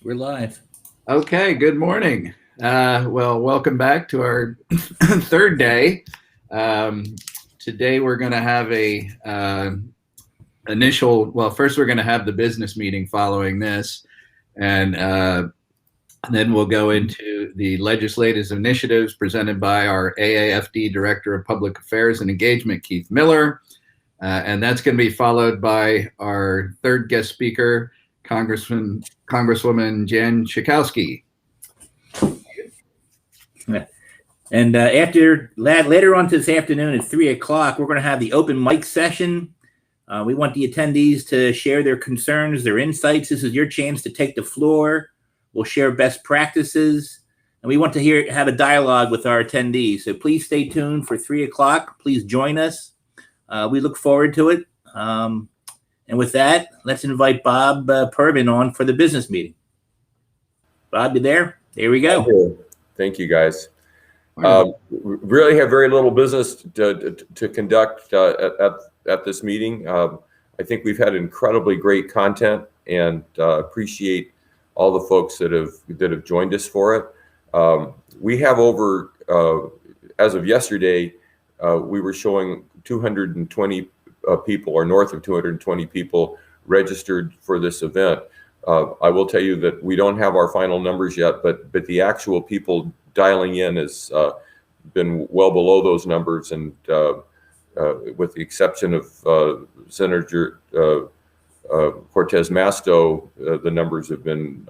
We're live. Okay, good morning. Well, welcome back to our third day. Today we're going to have first we're going to have the business meeting following this, and then we'll go into the legislative initiatives presented by our AAFD Director of Public Affairs and Engagement, Keith Miller. And that's going to be followed by our third guest speaker, Congresswoman Jan Schakowsky. And later on this afternoon at 3 o'clock, we're going to have the open mic session. We want the attendees to share their concerns, their insights. This is your chance to take the floor. We'll share best practices, and we want to have a dialogue with our attendees. So please stay tuned for 3 o'clock. Please join us. We look forward to it. And with that, let's invite Bob Pervin on for the business meeting. Bob, you there? There we go. Thank you, guys. We really have very little business to conduct at this meeting. I think we've had incredibly great content, and appreciate all the folks that have joined us for it. We have over, as of yesterday, we were showing 220 people, or north of 220 people registered for this event. I will tell you that we don't have our final numbers yet, but the actual people dialing in has been well below those numbers, and with the exception of Senator Cortez Masto, the numbers have been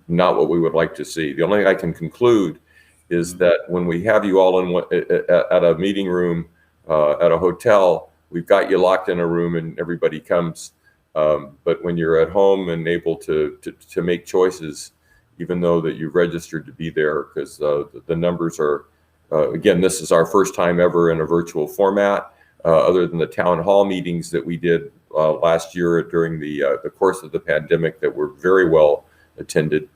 not what we would like to see. The only thing I can conclude is that when we have you all at a meeting room at a hotel, we've got you locked in a room and everybody comes. But when you're at home and able to make choices, even though that you've registered to be there, because the numbers are, again, this is our first time ever in a virtual format, other than the town hall meetings that we did last year during the course of the pandemic that were very well attended.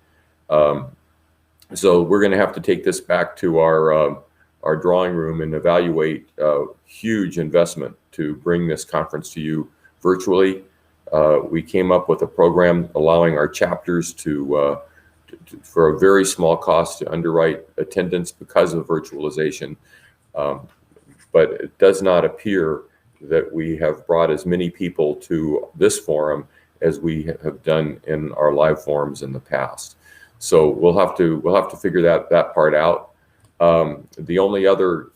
So we're going to have to take this back to our drawing room and evaluate huge investment to bring this conference to you virtually. We came up with a program allowing our chapters to for a very small cost to underwrite attendance because of virtualization. But it does not appear that we have brought as many people to this forum as we have done in our live forums in the past. So we'll have to figure that part out. The only other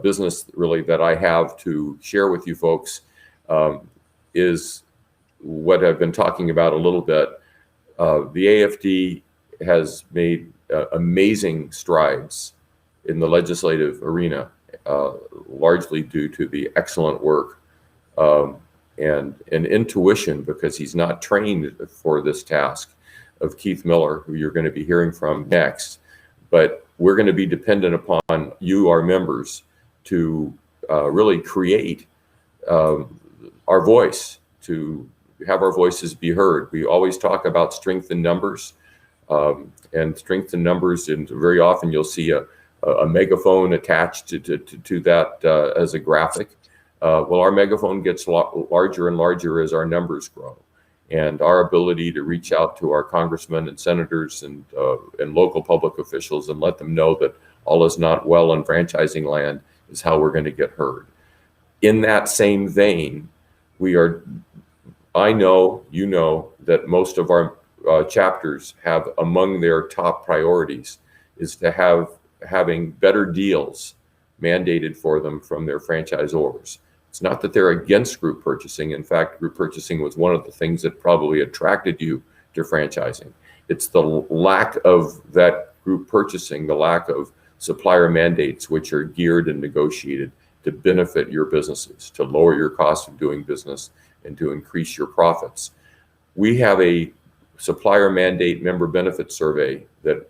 business really that I have to share with you folks is what I've been talking about a little bit. The AFD has made amazing strides in the legislative arena, largely due to the excellent work and intuition, because he's not trained for this task, of Keith Miller, who you're going to be hearing from next. But we're going to be dependent upon you, our members, to really create our voice, to have our voices be heard. We always talk about strength in numbers, and strength in numbers, and very often you'll see a megaphone attached to that as a graphic. Well, our megaphone gets larger and larger as our numbers grow, and our ability to reach out to our congressmen and senators and local public officials and let them know that all is not well in franchising land is how we're going to get heard. In that same vein, I know, you know, that most of our chapters have among their top priorities is to having better deals mandated for them from their franchisors. It's not that they're against group purchasing. In fact, group purchasing was one of the things that probably attracted you to franchising. It's the lack of that group purchasing, the lack of supplier mandates, which are geared and negotiated to benefit your businesses, to lower your cost of doing business, and to increase your profits. We have a supplier mandate member benefit survey that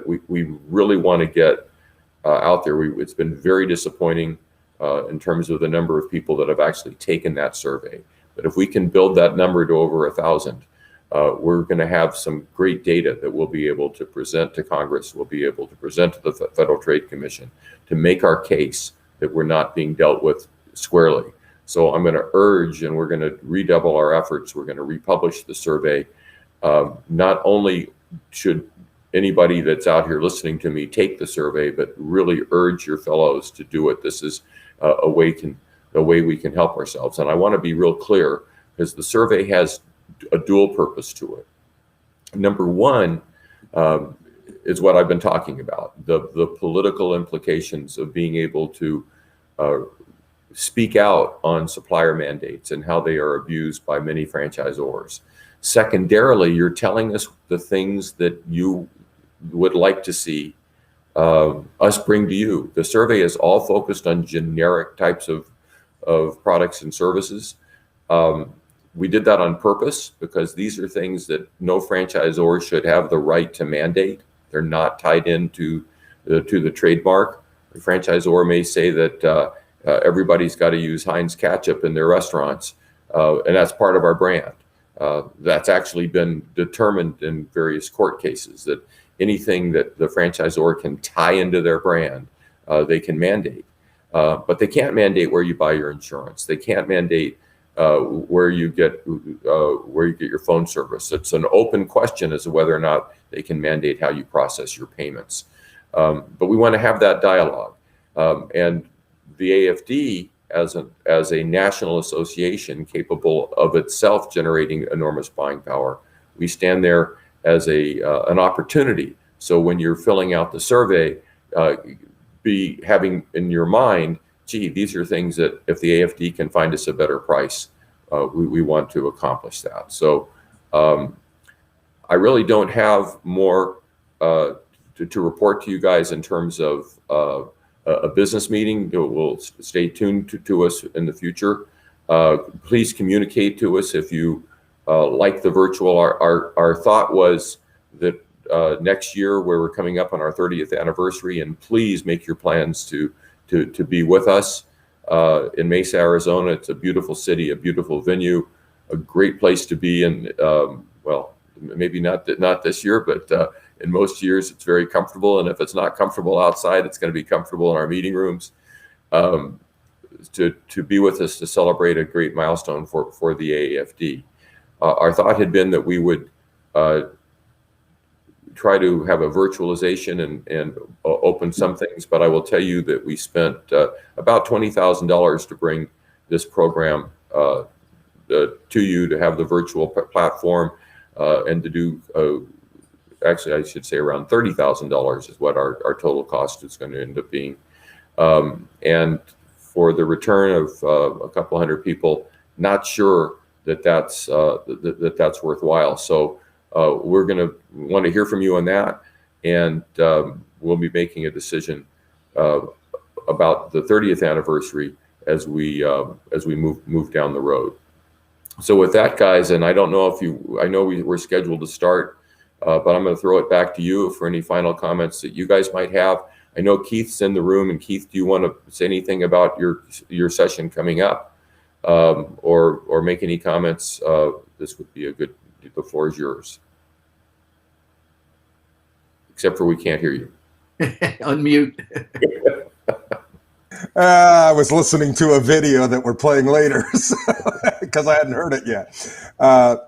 we really want to get out there. It's been very disappointing in terms of the number of people that have actually taken that survey. But if we can build that number to over 1,000, we're going to have some great data that we'll be able to present to Congress, we'll be able to present to the Federal Trade Commission to make our case that we're not being dealt with squarely. So I'm going to urge, and we're going to redouble our efforts. We're going to republish the survey, not only should anybody that's out here listening to me take the survey, but really urge your fellows to do it. This is a way we can help ourselves. And I want to be real clear, because the survey has a dual purpose to it. Number one is what I've been talking about, the political implications of being able to speak out on supplier mandates and how they are abused by many franchisors. Secondarily, you're telling us the things that you would like to see us bring to you. The survey is all focused on generic types of products and services. We did that on purpose because these are things that no franchisor should have the right to mandate. They're not tied into the trademark. The franchisor may say that everybody's got to use Heinz ketchup in their restaurants, and that's part of our brand. That's actually been determined in various court cases, that anything that the franchisor can tie into their brand, they can mandate. But they can't mandate where you buy your insurance. They can't mandate where you get your phone service. It's an open question as to whether or not they can mandate how you process your payments. But we want to have that dialogue. And the AAFD, as a national association capable of itself generating enormous buying power, we stand there as an opportunity. So when you're filling out the survey, be having in your mind, gee, these are things that if the AAFD can find us a better price, we want to accomplish that. So I really don't have more to report to you guys in terms of a business meeting. We'll stay tuned to us in the future. Please communicate to us if you like the virtual. Our thought was that next year, where we're coming up on our 30th anniversary, and please make your plans to be with us in Mesa, Arizona. It's a beautiful city, a beautiful venue, a great place to be. And well, maybe not this year, but in most years it's very comfortable. And if it's not comfortable outside, it's going to be comfortable in our meeting rooms. To be with us to celebrate a great milestone for the AAFD. Our thought had been that we would try to have a virtualization and open some things, but I will tell you that we spent about $20,000 to bring this program to you, to have the virtual platform, and to do, actually I should say around $30,000 is what our total cost is going to end up being. And for the return of a couple hundred people, not sure that's worthwhile. So we're going to want to hear from you on that, and we'll be making a decision about the 30th anniversary as we move down the road. So with that, guys, and I don't know if I know we're scheduled to start, but I'm going to throw it back to you for any final comments that you guys might have. I know Keith's in the room, and Keith, do you want to say anything about your session coming up, or make any comments? This would be a good. The floor is yours. Except for we can't hear you. Unmute. I was listening to a video that we're playing later because I hadn't heard it yet.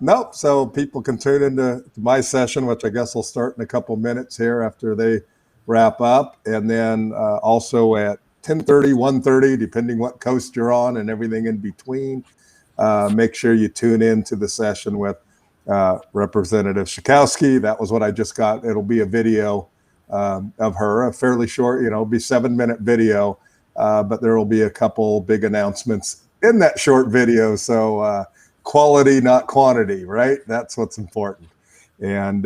Nope. So people can tune into my session, which I guess will start in a couple minutes here after they wrap up. And then also at 10:30, 1:30, depending what coast you're on and everything in between, make sure you tune in to the session with Representative Schakowsky. That was what I just got. It'll be a video of her, a fairly short, it'll be 7-minute video, but there will be a couple big announcements in that short video. So quality, not quantity, right? That's what's important. And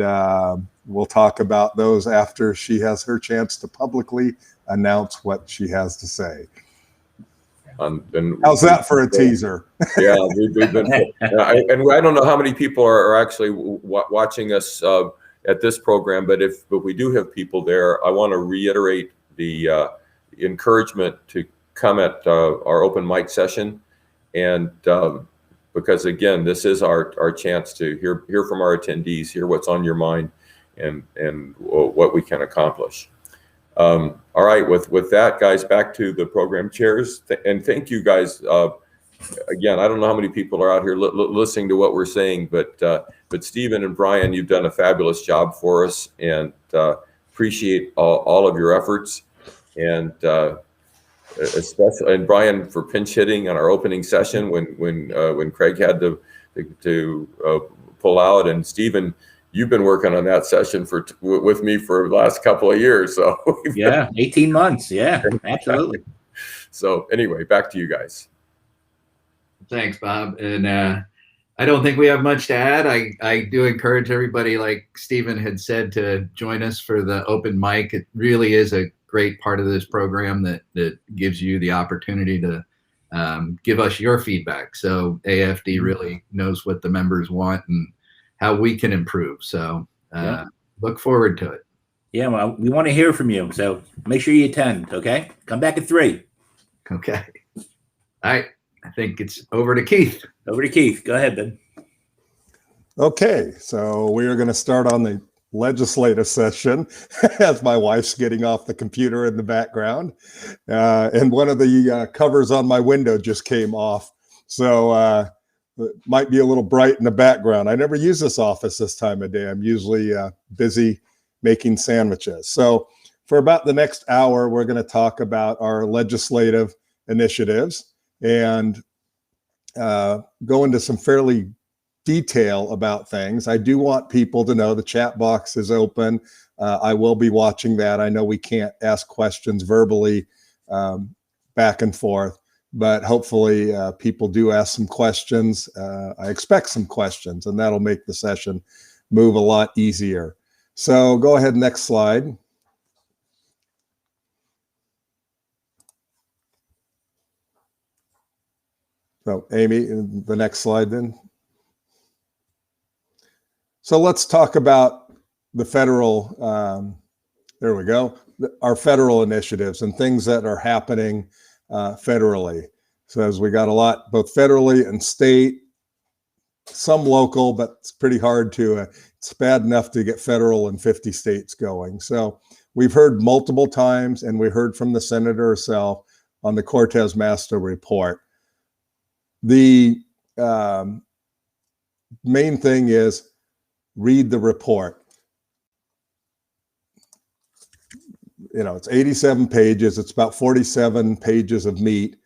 we'll talk about those after she has her chance to publicly announce what she has to say. How's that for a teaser? Yeah, we've been, and I don't know how many people are actually watching us at this program, but if we do have people there, I want to reiterate the encouragement to come at our open mic session, and because again, this is our chance to hear from our attendees, hear what's on your mind, and what we can accomplish. All right, with that, guys, back to the program chairs, and thank you guys. again, I don't know how many people are out here listening to what we're saying, but Stephen and Brian, you've done a fabulous job for us, and appreciate all of your efforts, and especially, and Brian, for pinch hitting on our opening session when Craig had to pull out, and Stephen, you've been working on that session with me for the last couple of years. So yeah, 18 months. Yeah, absolutely. So anyway, back to you guys. Thanks, Bob. And I don't think we have much to add. I do encourage everybody, like Stephen had said, to join us for the open mic. It really is a great part of this program that gives you the opportunity to give us your feedback. So AAFD really knows what the members want and how we can improve. So look forward to it. Yeah, well, we want to hear from you. So make sure you attend, okay? Come back at 3. Okay. All right. I think it's over to Keith. Over to Keith. Go ahead, Ben. Okay, so we are going to start on the legislative session as my wife's getting off the computer in the background. And one of the covers on my window just came off. So it might be a little bright in the background. I never use this office this time of day. I'm usually busy making sandwiches. So for about the next hour, we're going to talk about our legislative initiatives and go into some fairly detail about things. I do want people to know the chat box is open. I will be watching that. I know we can't ask questions verbally back and forth, but hopefully people do ask some questions. I expect some questions, and that'll make the session move a lot easier. So go ahead, next slide. So Amy, the next slide then. So let's talk about the federal, there we go, our federal initiatives and things that are happening federally. So as we got a lot, both federally and state, some local, but it's pretty hard to, it's bad enough to get federal in 50 states going. So we've heard multiple times, and we heard from the senator herself on the Cortez Master report. The main thing is read the report. You know, it's 87 pages. It's about 47 pages of meat,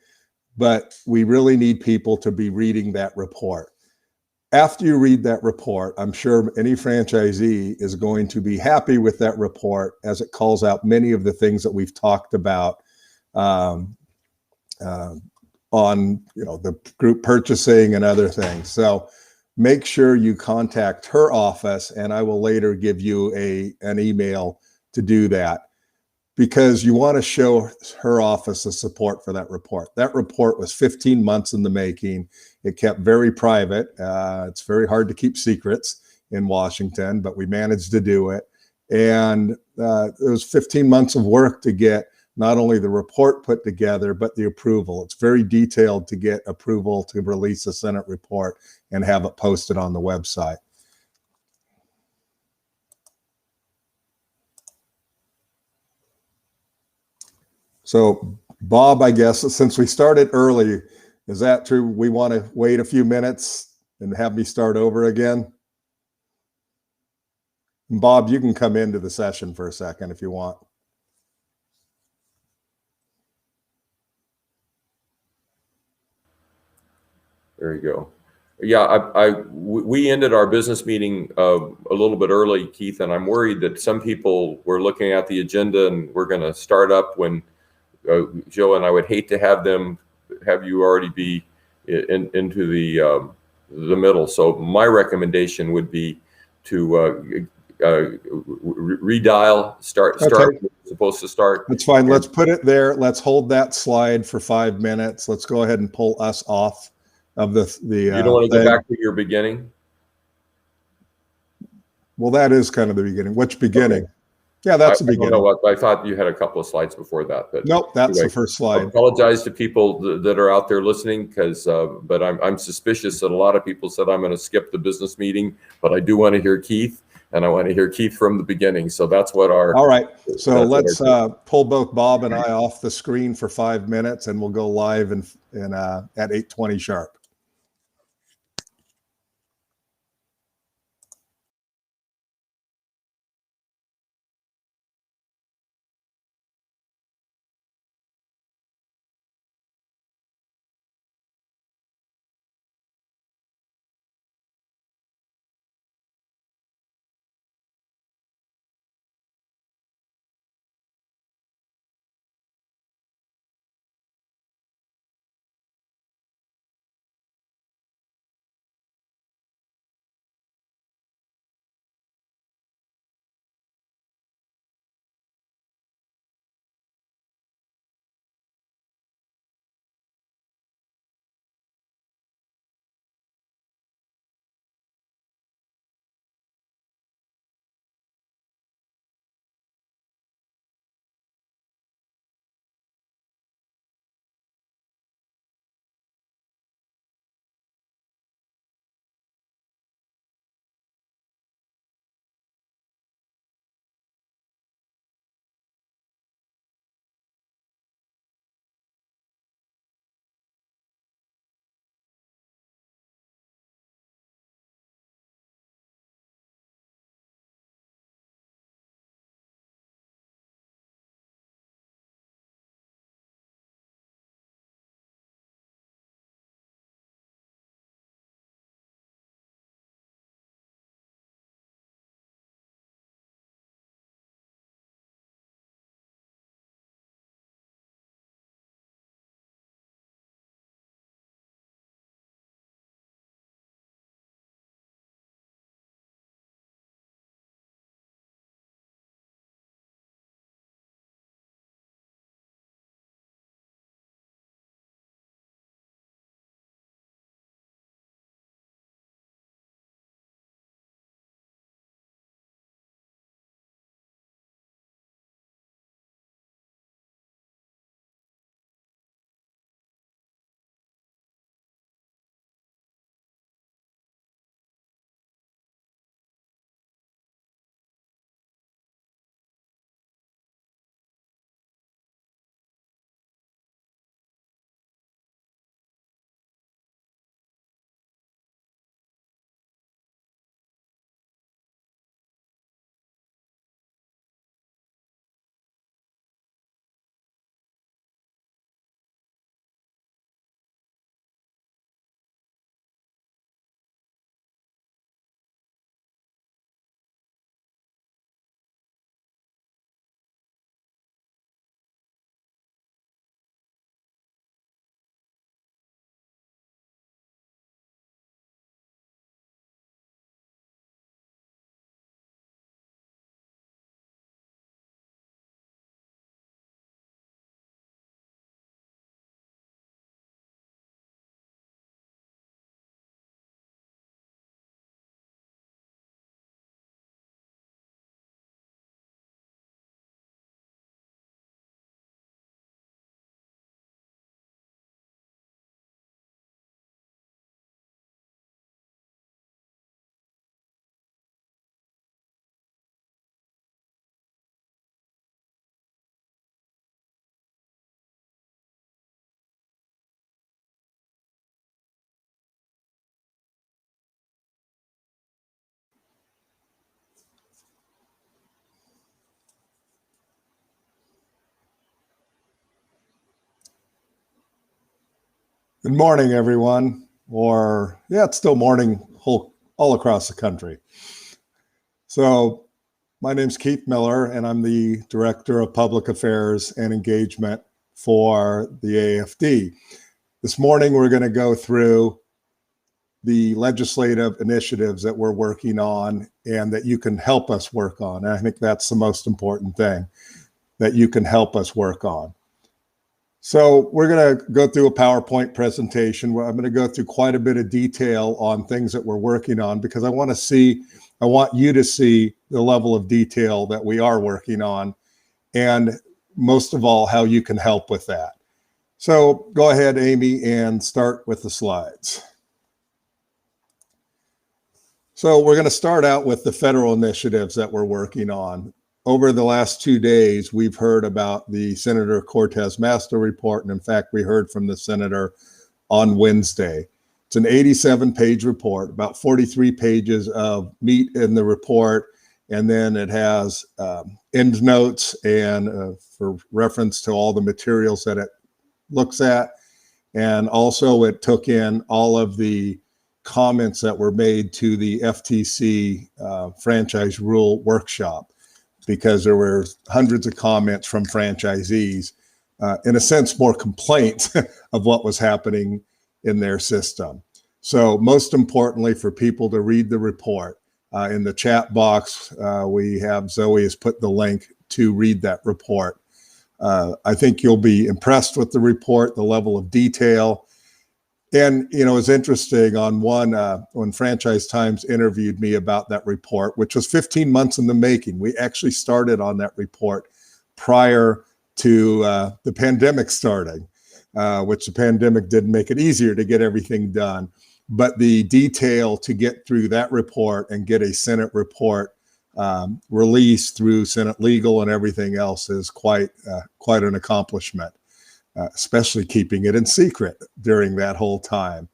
but we really need people to be reading that report. After you read that report, I'm sure any franchisee is going to be happy with that report, as it calls out many of the things that we've talked about on, you know, the group purchasing and other things. So make sure you contact her office, and I will later give you an email to do that, because you want to show her office the support for that report. That report was 15 months in the making. It kept very private. It's very hard to keep secrets in Washington, but we managed to do it. And it was 15 months of work to get not only the report put together, but the approval. It's very detailed to get approval to release a Senate report and have it posted on the website. So Bob, I guess, since we started early, is that true? We want to wait a few minutes and have me start over again? And Bob, you can come into the session for a second if you want. There you go. Yeah, we ended our business meeting a little bit early, Keith, and I'm worried that some people were looking at the agenda and we're going to start up when Joe and I would hate to have you already be into the middle. So my recommendation would be to redial, start Okay. where you're supposed to start. That's fine. Let's put it there. Let's hold that slide for 5 minutes. Let's go ahead and pull us off of the You don't want to go back to your beginning? Well, that is kind of the beginning. Which beginning? Okay. Yeah, that's the beginning. I don't know what, I thought you had a couple of slides before that. But nope, that's anyway, the first slide. I apologize to people that are out there listening, because but I'm suspicious that a lot of people said I'm going to skip the business meeting, but I do want to hear Keith. and I want to hear Keith from the beginning. So that's what our. All right. So that's what let's pull both Bob and I off the screen for 5 minutes, and we'll go live at 8:20 sharp. Good morning, everyone. It's still morning all across the country. So my name's Keith Miller, and I'm the Director of Public Affairs and Engagement for the AAFD. This morning, we're going to go through the legislative initiatives that we're working on and that you can help us work on. And I think that's the most important thing, that you can help us work on. So we're going to go through a PowerPoint presentation where I'm going to go through quite a bit of detail on things that we're working on, because I want you to see the level of detail that we are working on, and most of all, how you can help with that. So go ahead, Amy, and start with the slides. So we're going to start out with the federal initiatives that we're working on. Over the last 2 days, we've heard about the Senator Cortez Masto report. And in fact, we heard from the senator on Wednesday. It's an 87-page report, about 43 pages of meat in the report. And then it has end notes and for reference to all the materials that it looks at. And also it took in all of the comments that were made to the FTC franchise rule workshop, because there were hundreds of comments from franchisees, in a sense, more complaints of what was happening in their system. So most importantly, for people to read the report, in the chat box, we have Zoe has put the link to read that report. I think you'll be impressed with the report, the level of detail. And, you know, it's interesting on one, when Franchise Times interviewed me about that report, which was 15 months in the making. We actually started on that report prior to the pandemic starting, which the pandemic did make it easier to get everything done. But the detail to get through that report and get a Senate report released through Senate Legal and everything else is quite an accomplishment. Especially keeping it in secret during that whole time.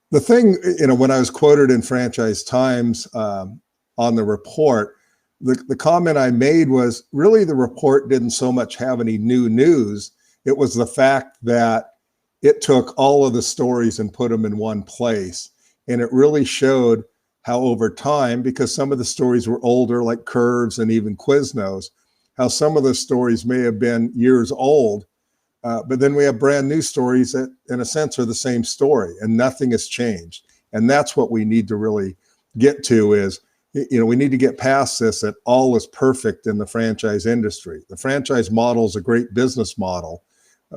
The thing, you know, when I was quoted in Franchise Times on the report, the comment I made was really the report didn't so much have any new news. It was the fact that it took all of the stories and put them in one place. And it really showed how over time, because some of the stories were older, like Curves and even Quiznos, how some of the stories may have been years old. But then we have brand new stories that, in a sense, are the same story, and nothing has changed. And that's what we need to really get to is, you know, we need to get past this, that all is perfect in the franchise industry. The franchise model is a great business model,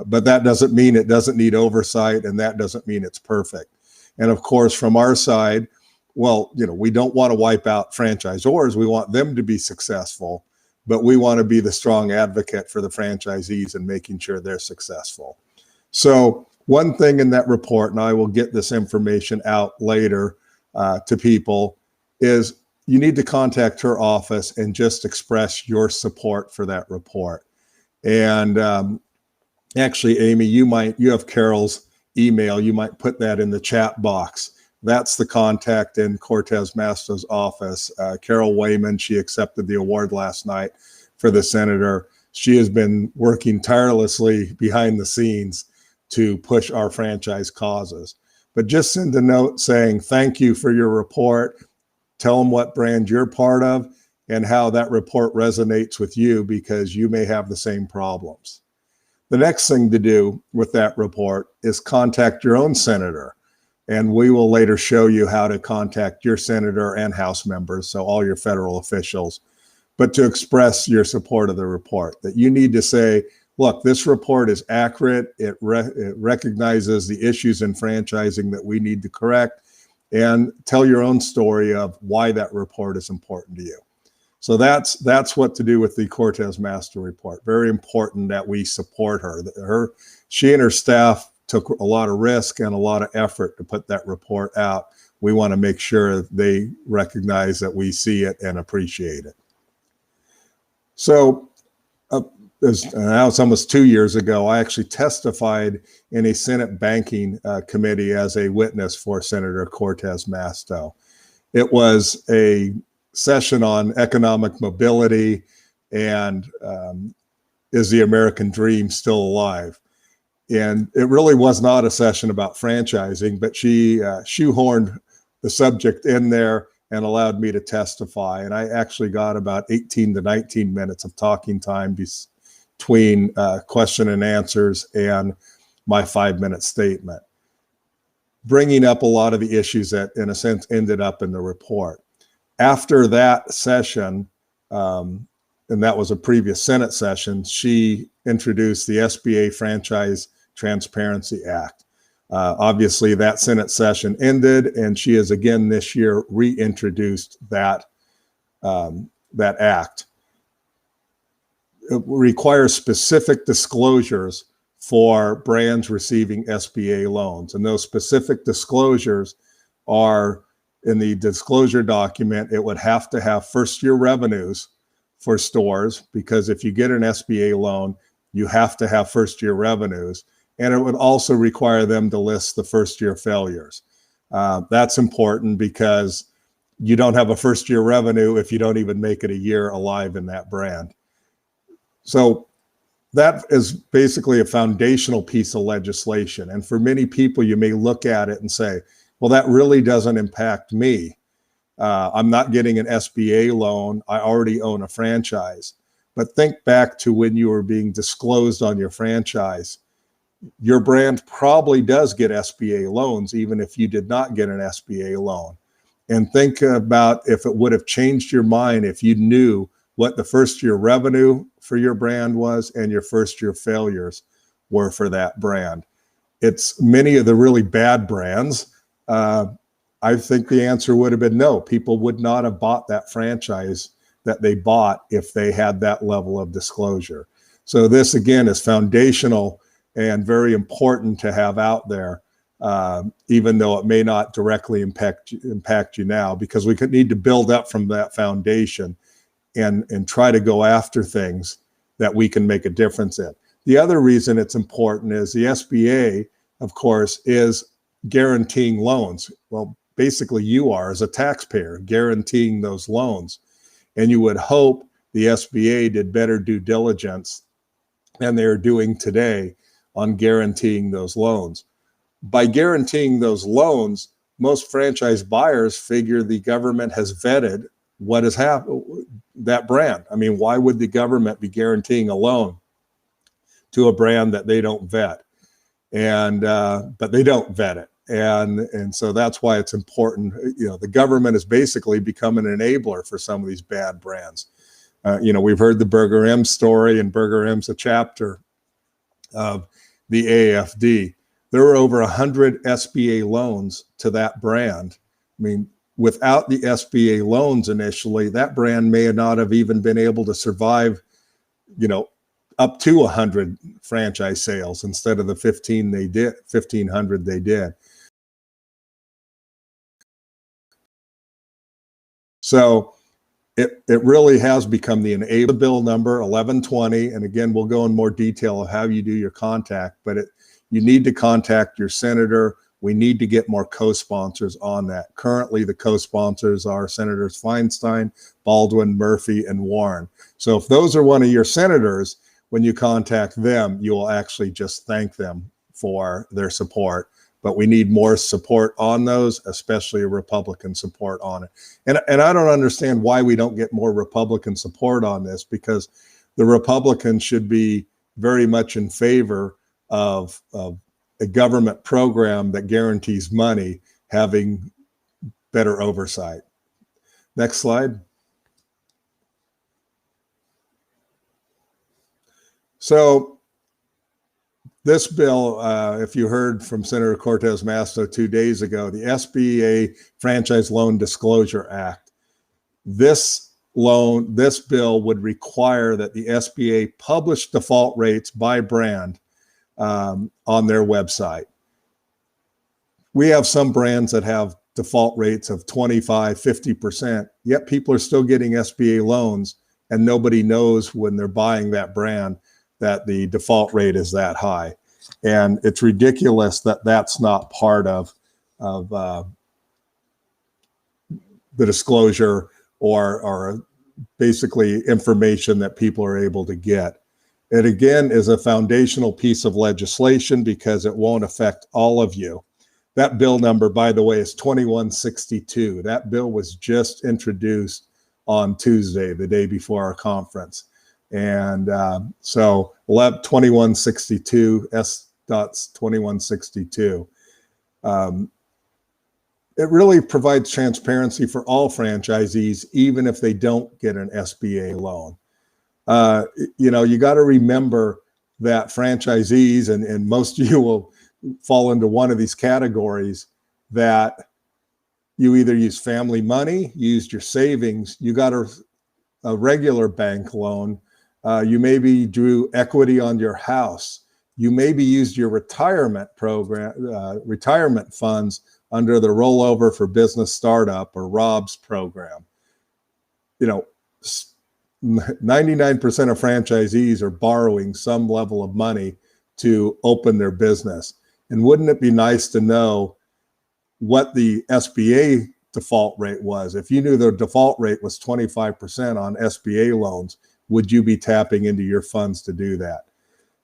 but that doesn't mean it doesn't need oversight, and that doesn't mean it's perfect. And of course, from our side, well, you know, we don't want to wipe out franchisors. We want them to be successful. But we want to be the strong advocate for the franchisees and making sure they're successful. So one thing in that report, and I will get this information out later to people, is you need to contact her office and just express your support for that report. And actually, Amy, you have Carol's email. You might put that in the chat box. That's the contact in Cortez Masto's office. Carol Wayman, she accepted the award last night for the senator. She has been working tirelessly behind the scenes to push our franchise causes. But just send a note saying, thank you for your report. Tell them what brand you're part of and how that report resonates with you, because you may have the same problems. The next thing to do with that report is contact your own senator. And we will later show you how to contact your senator and House members, so all your federal officials, but to express your support of the report, that you need to say, look, this report is accurate. It recognizes the issues in franchising that we need to correct, and tell your own story of why that report is important to you. So that's what to do with the Cortez Masto report. Very important that we support her. She and her staff took a lot of risk and a lot of effort to put that report out. We want to make sure they recognize that we see it and appreciate it. So now it's almost 2 years ago, I actually testified in a Senate banking committee as a witness for Senator Cortez Masto. It was a session on economic mobility and is the American dream still alive? And it really was not a session about franchising, but she shoehorned the subject in there and allowed me to testify. And I actually got about 18 to 19 minutes of talking time between question and answers and my 5-minute statement, bringing up a lot of the issues that, in a sense, ended up in the report. After that session, and that was a previous Senate session, she introduced the Sba Franchise Transparency Act. Obviously, that Senate session ended, and she has again this year reintroduced that act. It requires specific disclosures for brands receiving SBA loans, and those specific disclosures are in the disclosure document, it would have to have first year revenues for stores, because if you get an SBA loan, you have to have first year revenues. And it would also require them to list the first year failures. That's important because you don't have a first year revenue if you don't even make it a year alive in that brand. So that is basically a foundational piece of legislation. And for many people, you may look at it and say, well, that really doesn't impact me. I'm not getting an SBA loan. I already own a franchise. But think back to when you were being disclosed on your franchise. Your brand probably does get SBA loans, even if you did not get an SBA loan. And think about if it would have changed your mind if you knew what the first year revenue for your brand was and your first year failures were for that brand. It's many of the really bad brands. I think the answer would have been no. People would not have bought that franchise that they bought if they had that level of disclosure. So this, again, is foundational and very important to have out there, even though it may not directly impact you now, because we could need to build up from that foundation and try to go after things that we can make a difference in. The other reason it's important is the SBA, of course, is guaranteeing loans. Well, basically you are, as a taxpayer, guaranteeing those loans. And you would hope the SBA did better due diligence than they're doing today on guaranteeing those loans. By guaranteeing those loans, most franchise buyers figure the government has vetted what has happened, that brand. I mean, why would the government be guaranteeing a loan to a brand that they don't vet? And but they don't vet it. And so that's why it's important. You know, the government is basically becoming an enabler for some of these bad brands. You know, we've heard the Burger M story, and Burger M's a chapter of the AAFD. There were over 100 SBA loans to that brand. I mean, without the SBA loans initially, that brand may not have even been able to survive, you know, up to 100 franchise sales instead of the 1,500 they did. So it really has become the enabler. Bill number 1120, and again, we'll go in more detail of how you do your contact, but you need to contact your senator. We need to get more co-sponsors on that. Currently, the co-sponsors are Senators Feinstein, Baldwin, Murphy, and Warren. So if those are one of your senators, when you contact them, you will actually just thank them for their support. But we need more support on those, especially Republican support on it. And I don't understand why we don't get more Republican support on this, because the Republicans should be very much in favor of a government program that guarantees money having better oversight. Next slide. So this bill, if you heard from Senator Cortez Masto 2 days ago, the SBA Franchise Loan Disclosure Act, this bill would require that the SBA publish default rates by brand on their website. We have some brands that have default rates of 25, 50%, yet people are still getting SBA loans, and nobody knows when they're buying that brand that the default rate is that high. And it's ridiculous that that's not part of the disclosure or basically information that people are able to get. It again is a foundational piece of legislation because it won't affect all of you. That bill number, by the way, is 2162. That bill was just introduced on Tuesday, the day before our conference. And so 2162, S.2162. 2162. It really provides transparency for all franchisees, even if they don't get an SBA loan. You know, you got to remember that franchisees, and most of you will fall into one of these categories, that you either use family money, you used your savings, you got a regular bank loan, you maybe drew equity on your house, you maybe used your retirement program, retirement funds under the Rollover for Business Startup, or ROBS program. 99% of franchisees are borrowing some level of money to open their business. And wouldn't it be nice to know what the SBA default rate was? If you knew the default rate was 25% on SBA loans, would you be tapping into your funds to do that?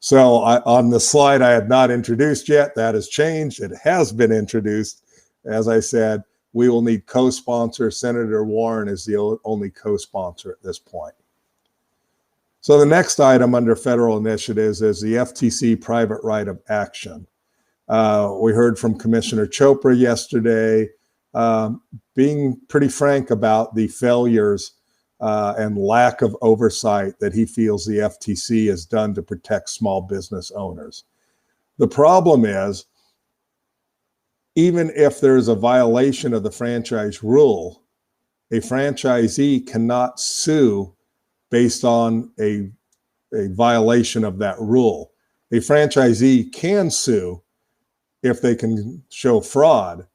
So on the slide I had not introduced yet, that has changed. It has been introduced. As I said, we will need co-sponsor. Senator Warren is the only co-sponsor at this point. So the next item under federal initiatives is the FTC private right of action. We heard from Commissioner Chopra yesterday, being pretty frank about the failures and lack of oversight that he feels the FTC has done to protect small business owners. The problem is, even if there's a violation of the franchise rule, a franchisee cannot sue based on a violation of that rule. A franchisee can sue if they can show fraud,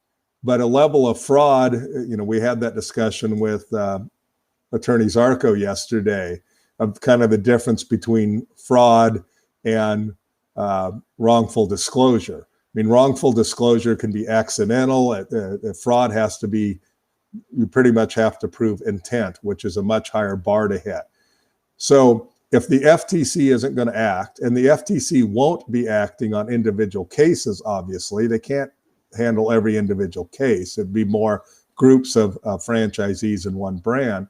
but a level of fraud, we had that discussion with Attorney Zarco yesterday of kind of the difference between fraud and wrongful disclosure. I mean, wrongful disclosure can be accidental. Fraud has to be, you pretty much have to prove intent, which is a much higher bar to hit. So if the FTC isn't going to act, and the FTC won't be acting on individual cases, obviously, they can't handle every individual case. It'd be more groups of franchisees in one brand.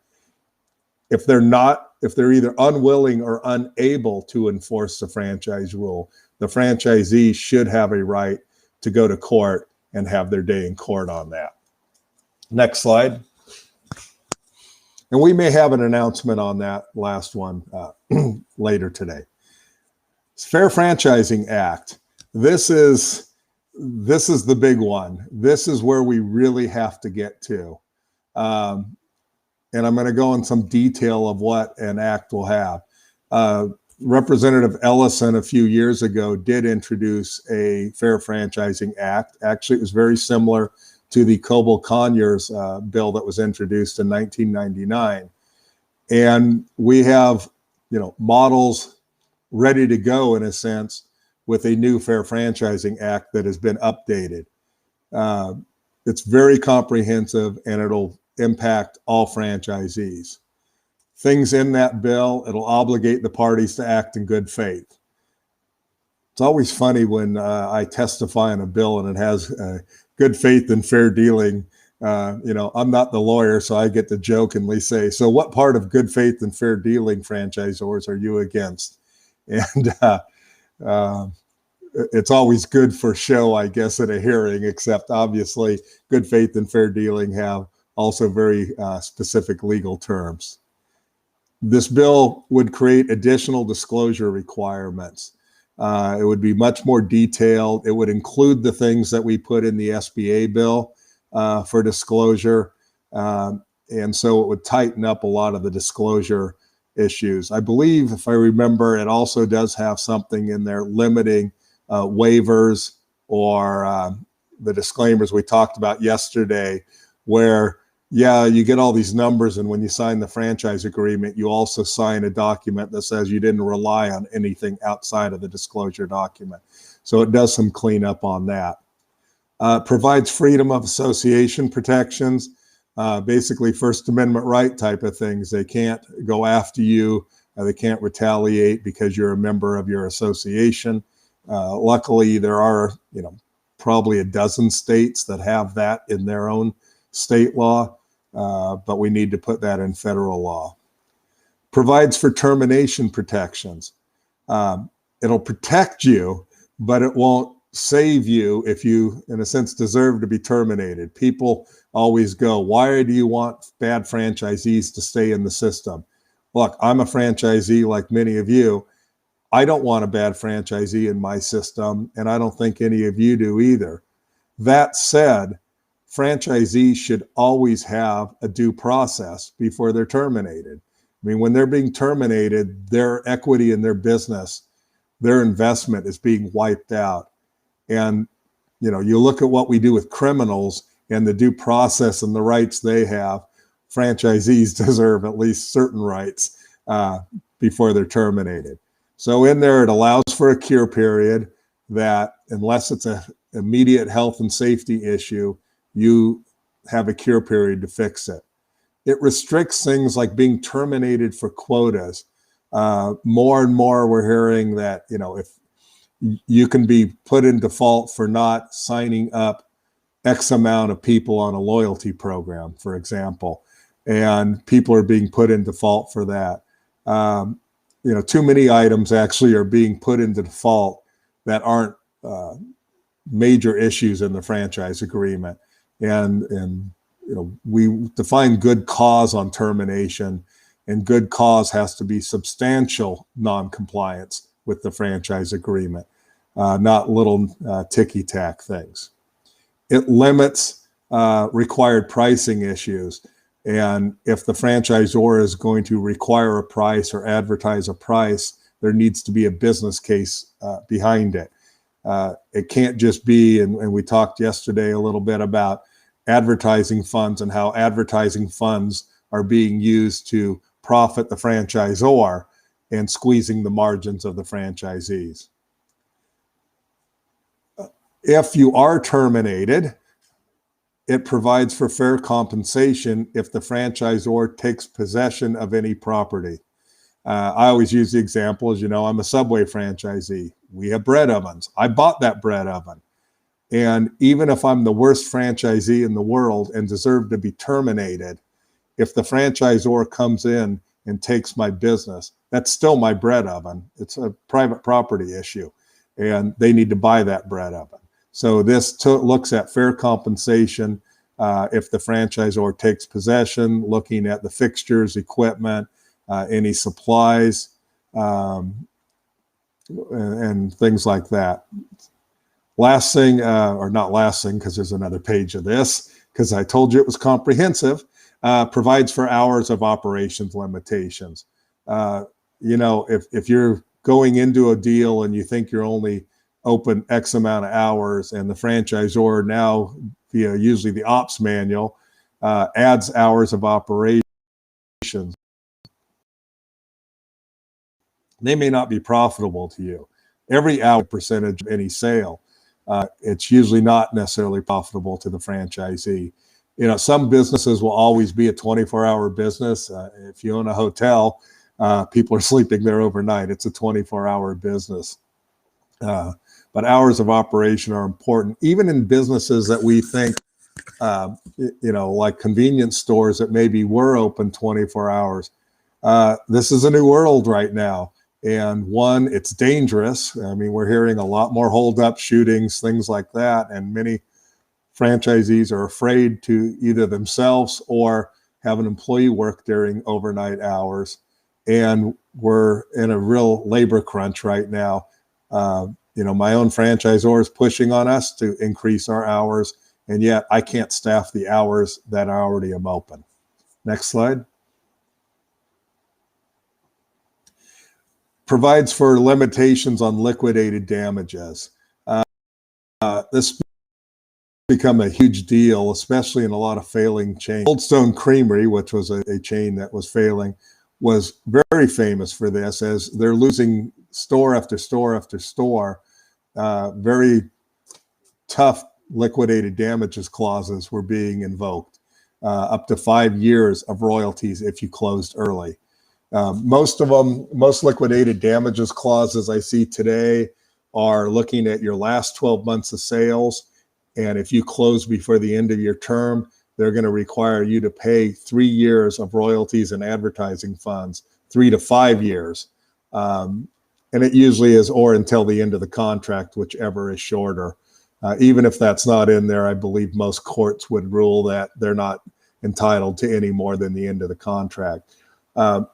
If they're either unwilling or unable to enforce the franchise rule, the franchisee should have a right to go to court and have their day in court on that. Next slide. And we may have an announcement on that last one later today. Fair Franchising Act. This is the big one. This is where we really have to get to. And I'm going to go in some detail of what an act will have. Representative Ellison a few years ago did introduce a Fair Franchising Act. Actually, it was very similar to the Coble-Conyers bill that was introduced in 1999. And we have, models ready to go, in a sense, with a new Fair Franchising Act that has been updated. It's very comprehensive, and it'll impact all franchisees. Things in that bill, it'll obligate the parties to act in good faith. It's always funny when I testify on a bill and it has good faith and fair dealing. I'm not the lawyer, so I get to jokingly say, so what part of good faith and fair dealing, franchisors, are you against? And it's always good for show, I guess, at a hearing, except obviously good faith and fair dealing have also very specific legal terms. This bill would create additional disclosure requirements. It would be much more detailed. It would include the things that we put in the SBA bill for disclosure. And so it would tighten up a lot of the disclosure issues. I believe, if I remember, it also does have something in there limiting waivers or the disclaimers we talked about yesterday, where you get all these numbers, and when you sign the franchise agreement, you also sign a document that says you didn't rely on anything outside of the disclosure document. So it does some cleanup on that. Provides freedom of association protections, basically First Amendment right type of things. They can't go after you. They can't retaliate because you're a member of your association. Luckily, there are probably a dozen states that have that in their own state law, but we need to put that in federal law. Provides for termination protections. It'll protect you, but it won't save you if you, in a sense, deserve to be terminated. People always go, why do you want bad franchisees to stay in the system? Look, I'm a franchisee like many of you. I don't want a bad franchisee in my system, and I don't think any of you do either. That said, franchisees should always have a due process before they're terminated. I mean, when they're being terminated, their equity in their business, their investment is being wiped out. And you look at what we do with criminals and the due process and the rights they have. Franchisees deserve at least certain rights before they're terminated. So in there, it allows for a cure period that, unless it's an immediate health and safety issue, you have a cure period to fix it. It restricts things like being terminated for quotas. More and more, we're hearing that, if you can be put in default for not signing up X amount of people on a loyalty program, for example, and people are being put in default for that. Too many items actually are being put into default that aren't major issues in the franchise agreement. And we define good cause on termination, and good cause has to be substantial non-compliance with the franchise agreement, not little ticky-tack things. It limits required pricing issues. And if the franchisor is going to require a price or advertise a price, there needs to be a business case behind it. It can't just be, and we talked yesterday a little bit about advertising funds and how advertising funds are being used to profit the franchisor and squeezing the margins of the franchisees. If you are terminated, it provides for fair compensation if the franchisor takes possession of any property. I always use the example, as you know, I'm a Subway franchisee. We have bread ovens. I bought that bread oven. And even if I'm the worst franchisee in the world and deserve to be terminated, if the franchisor comes in and takes my business, that's still my bread oven. It's a private property issue, and they need to buy that bread oven. So this looks at fair compensation if the franchisor takes possession, looking at the fixtures, equipment, any supplies, and things like that. Last thing, or not last thing, because there's another page of this, because I told you it was comprehensive, provides for hours of operations limitations. If you're going into a deal and you think you're only open X amount of hours, and the franchisor now, via usually the ops manual, adds hours of operations, they may not be profitable to you. Every hour percentage of any sale, it's usually not necessarily profitable to the franchisee. Some businesses will always be a 24-hour business. If you own a hotel, people are sleeping there overnight. It's a 24-hour business. But hours of operation are important, even in businesses that we think, like convenience stores that maybe were open 24 hours. This is a new world right now. And one, it's dangerous. I mean, we're hearing a lot more hold-up shootings, things like that. And many franchisees are afraid to either themselves or have an employee work during overnight hours. And we're in a real labor crunch right now. My own franchisor is pushing on us to increase our hours, and yet I can't staff the hours that I already am open. Next slide. Provides for limitations on liquidated damages. This become a huge deal, especially in a lot of failing chains. Old Stone Creamery, which was a chain that was failing, was very famous for this, as they're losing store after store after store. Very tough liquidated damages clauses were being invoked, up to 5 years of royalties if you closed early. Most liquidated damages clauses I see today are looking at your last 12 months of sales. And if you close before the end of your term, they're going to require you to pay 3 years of royalties and advertising funds, 3 to 5 years. And it usually is or until the end of the contract, whichever is shorter. Even if that's not in there, I believe most courts would rule that they're not entitled to any more than the end of the contract.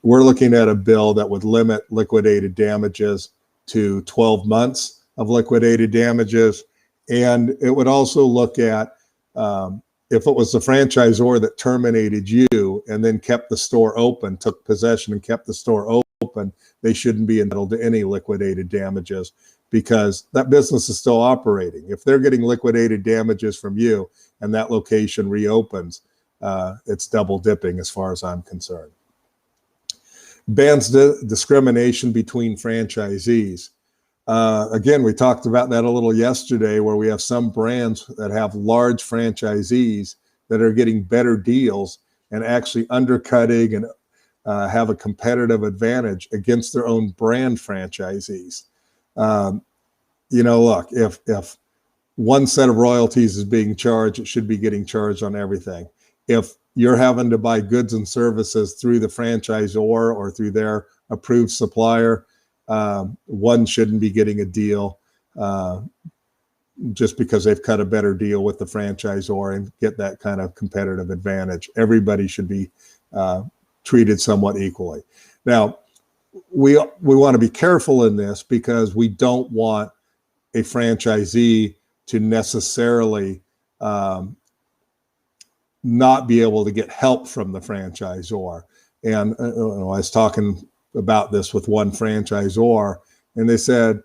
We're looking at a bill that would limit liquidated damages to 12 months of liquidated damages. And it would also look at if it was the franchisor that terminated you and then kept the store open, took possession and kept the store open, they shouldn't be entitled to any liquidated damages, because that business is still operating. If they're getting liquidated damages from you and that location reopens, it's double dipping as far as I'm concerned. Bans discrimination between franchisees. Again, we talked about that a little yesterday, where we have some brands that have large franchisees that are getting better deals and actually undercutting and have a competitive advantage against their own brand franchisees. Look, if one set of royalties is being charged, it should be getting charged on everything. If you're having to buy goods and services through the franchisor or through their approved supplier, one shouldn't be getting a deal just because they've cut a better deal with the franchisor and get that kind of competitive advantage. Everybody should be treated somewhat equally. Now, we want to be careful in this because we don't want a franchisee to necessarily not be able to get help from the franchisor. And I was talking about this with one franchisor, and they said,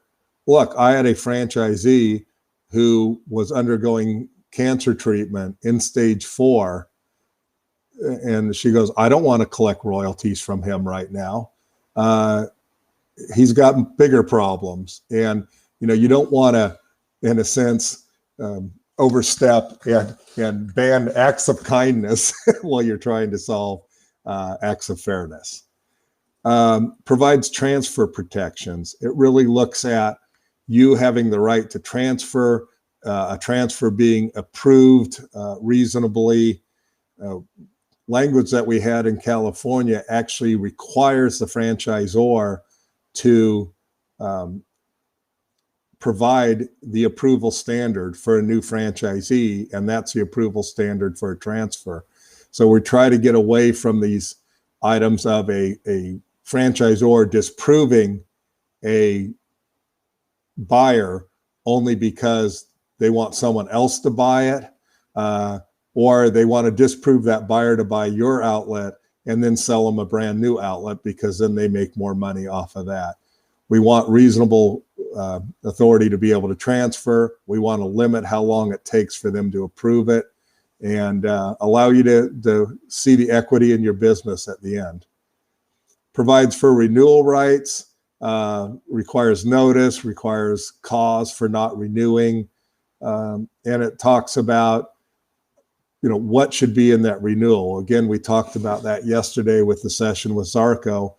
look, I had a franchisee who was undergoing cancer treatment in stage 4. And she goes, I don't want to collect royalties from him right now. He's got bigger problems. And, you don't want to, in a sense, overstep and ban acts of kindness while you're trying to solve acts of fairness. Provides transfer protections. It really looks at you having the right to transfer, a transfer being approved reasonably. Language that we had in California actually requires the franchisor to provide the approval standard for a new franchisee, and that's the approval standard for a transfer. So we try to get away from these items of a franchisor disproving a buyer only because they want someone else to buy it, or they want to disprove that buyer to buy your outlet and then sell them a brand new outlet because then they make more money off of that. We want reasonable authority to be able to transfer. We want to limit how long it takes for them to approve it and allow you to see the equity in your business at the end. Provides for renewal rights, requires notice, requires cause for not renewing, and it talks about what should be in that renewal. Again, we talked about that yesterday with the session with Zarco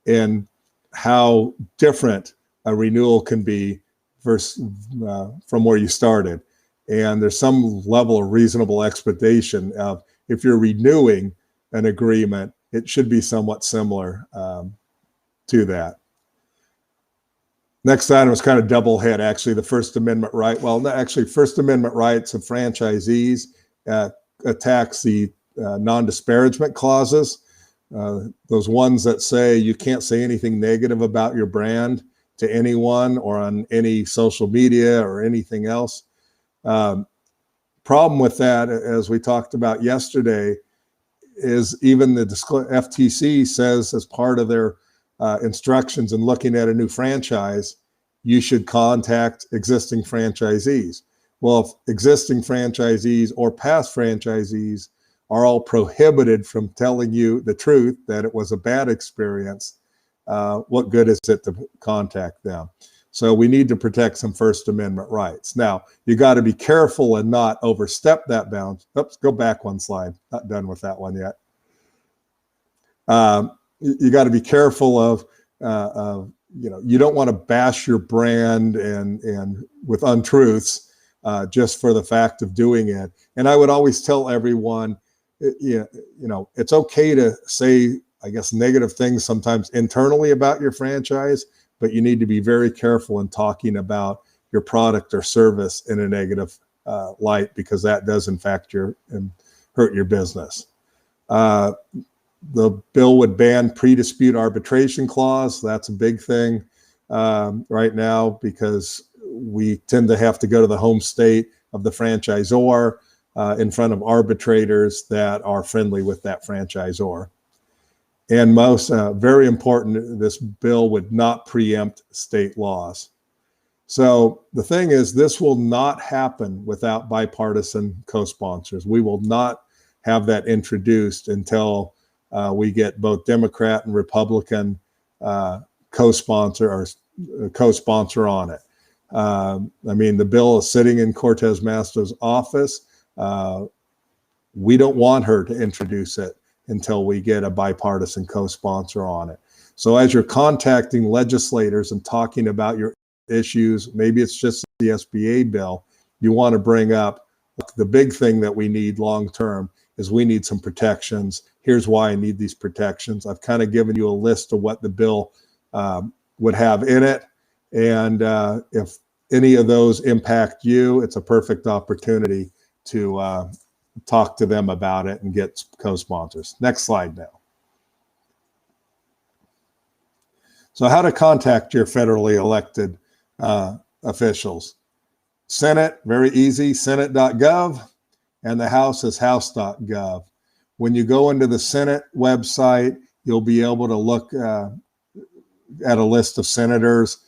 and how different a renewal can be versus from where you started. And there's some level of reasonable expectation of if you're renewing an agreement, it should be somewhat similar to that. Next item is kind of double hit, actually, the First Amendment right. Well, actually, First Amendment rights of franchisees attacks the non-disparagement clauses, those ones that say you can't say anything negative about your brand to anyone or on any social media or anything else. Problem with that, as we talked about yesterday, is even the FTC says as part of their instructions in looking at a new franchise, you should contact existing franchisees. Well, if existing franchisees or past franchisees are all prohibited from telling you the truth that it was a bad experience, what good is it to contact them? So we need to protect some First Amendment rights. Now, you got to be careful and not overstep that bound. Oops, go back one slide. Not done with that one yet. You got to be careful of you don't want to bash your brand and with untruths just for the fact of doing it. And I would always tell everyone, it's okay to say, I guess, negative things sometimes internally about your franchise, but you need to be very careful in talking about your product or service in a negative light, because that does in fact hurt your business. The bill would ban pre-dispute arbitration clause. That's a big thing right now, because we tend to have to go to the home state of the franchisor in front of arbitrators that are friendly with that franchisor. And most very important, this bill would not preempt state laws. So the thing is, this will not happen without bipartisan co-sponsors. We will not have that introduced until we get both Democrat and Republican co-sponsor on it. I mean, the bill is sitting in Cortez Masto's office. We don't want her to introduce it until we get a bipartisan co-sponsor on it. So as you're contacting legislators and talking about your issues, maybe it's just the SBA bill, you want to bring up the big thing that we need long-term is we need some protections. Here's why I need these protections. I've kind of given you a list of what the bill would have in it. And if any of those impact you, it's a perfect opportunity to talk to them about it and get co-sponsors. Next slide now. So how to contact your federally elected officials. Senate, very easy, senate.gov, and the House is house.gov. When you go into the Senate website, you'll be able to look at a list of senators.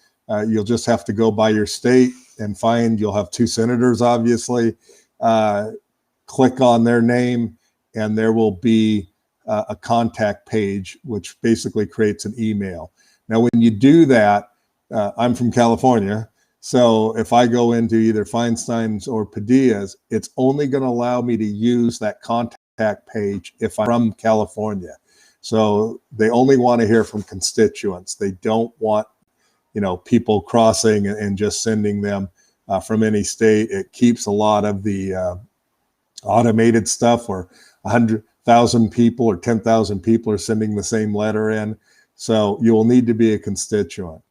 You'll just have to go by your state and find, you'll have 2 senators, obviously. Click on their name, and there will be a contact page, which basically creates an email. Now, when you do that, I'm from California, so if I go into either Feinstein's or Padilla's, it's only going to allow me to use that contact page if I'm from California. So they only want to hear from constituents. They don't want, people crossing and just sending them from any state. It keeps a lot of the automated stuff where 100,000 people or 10,000 people are sending the same letter in. So you will need to be a constituent.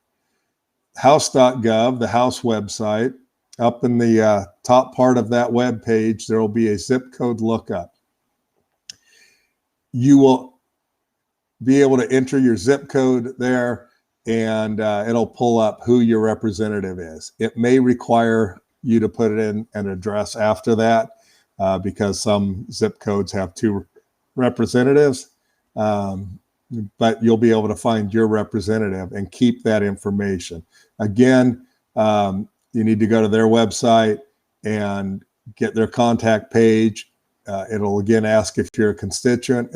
House.gov, the House website, up in the top part of that web page, there will be a zip code lookup. You will be able to enter your zip code there, and it'll pull up who your representative is. It may require you to put it in an address after that because some zip codes have 2 representatives. But you'll be able to find your representative and keep that information. Again, you need to go to their website and get their contact page. It'll again ask if you're a constituent.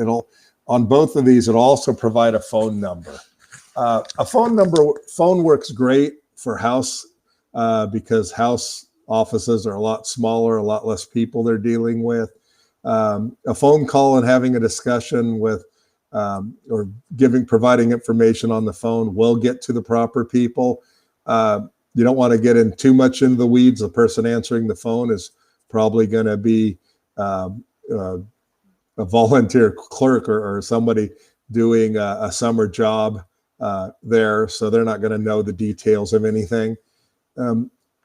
On both of these, it'll also provide a phone number. Phone works great for House because House offices are a lot smaller, a lot less people they're dealing with. A phone call and having a discussion with or providing information on the phone will get to the proper people. You don't want to get in too much into the weeds. The person answering the phone is probably going to be a volunteer clerk or somebody doing a summer job there, so they're not going to know the details of anything.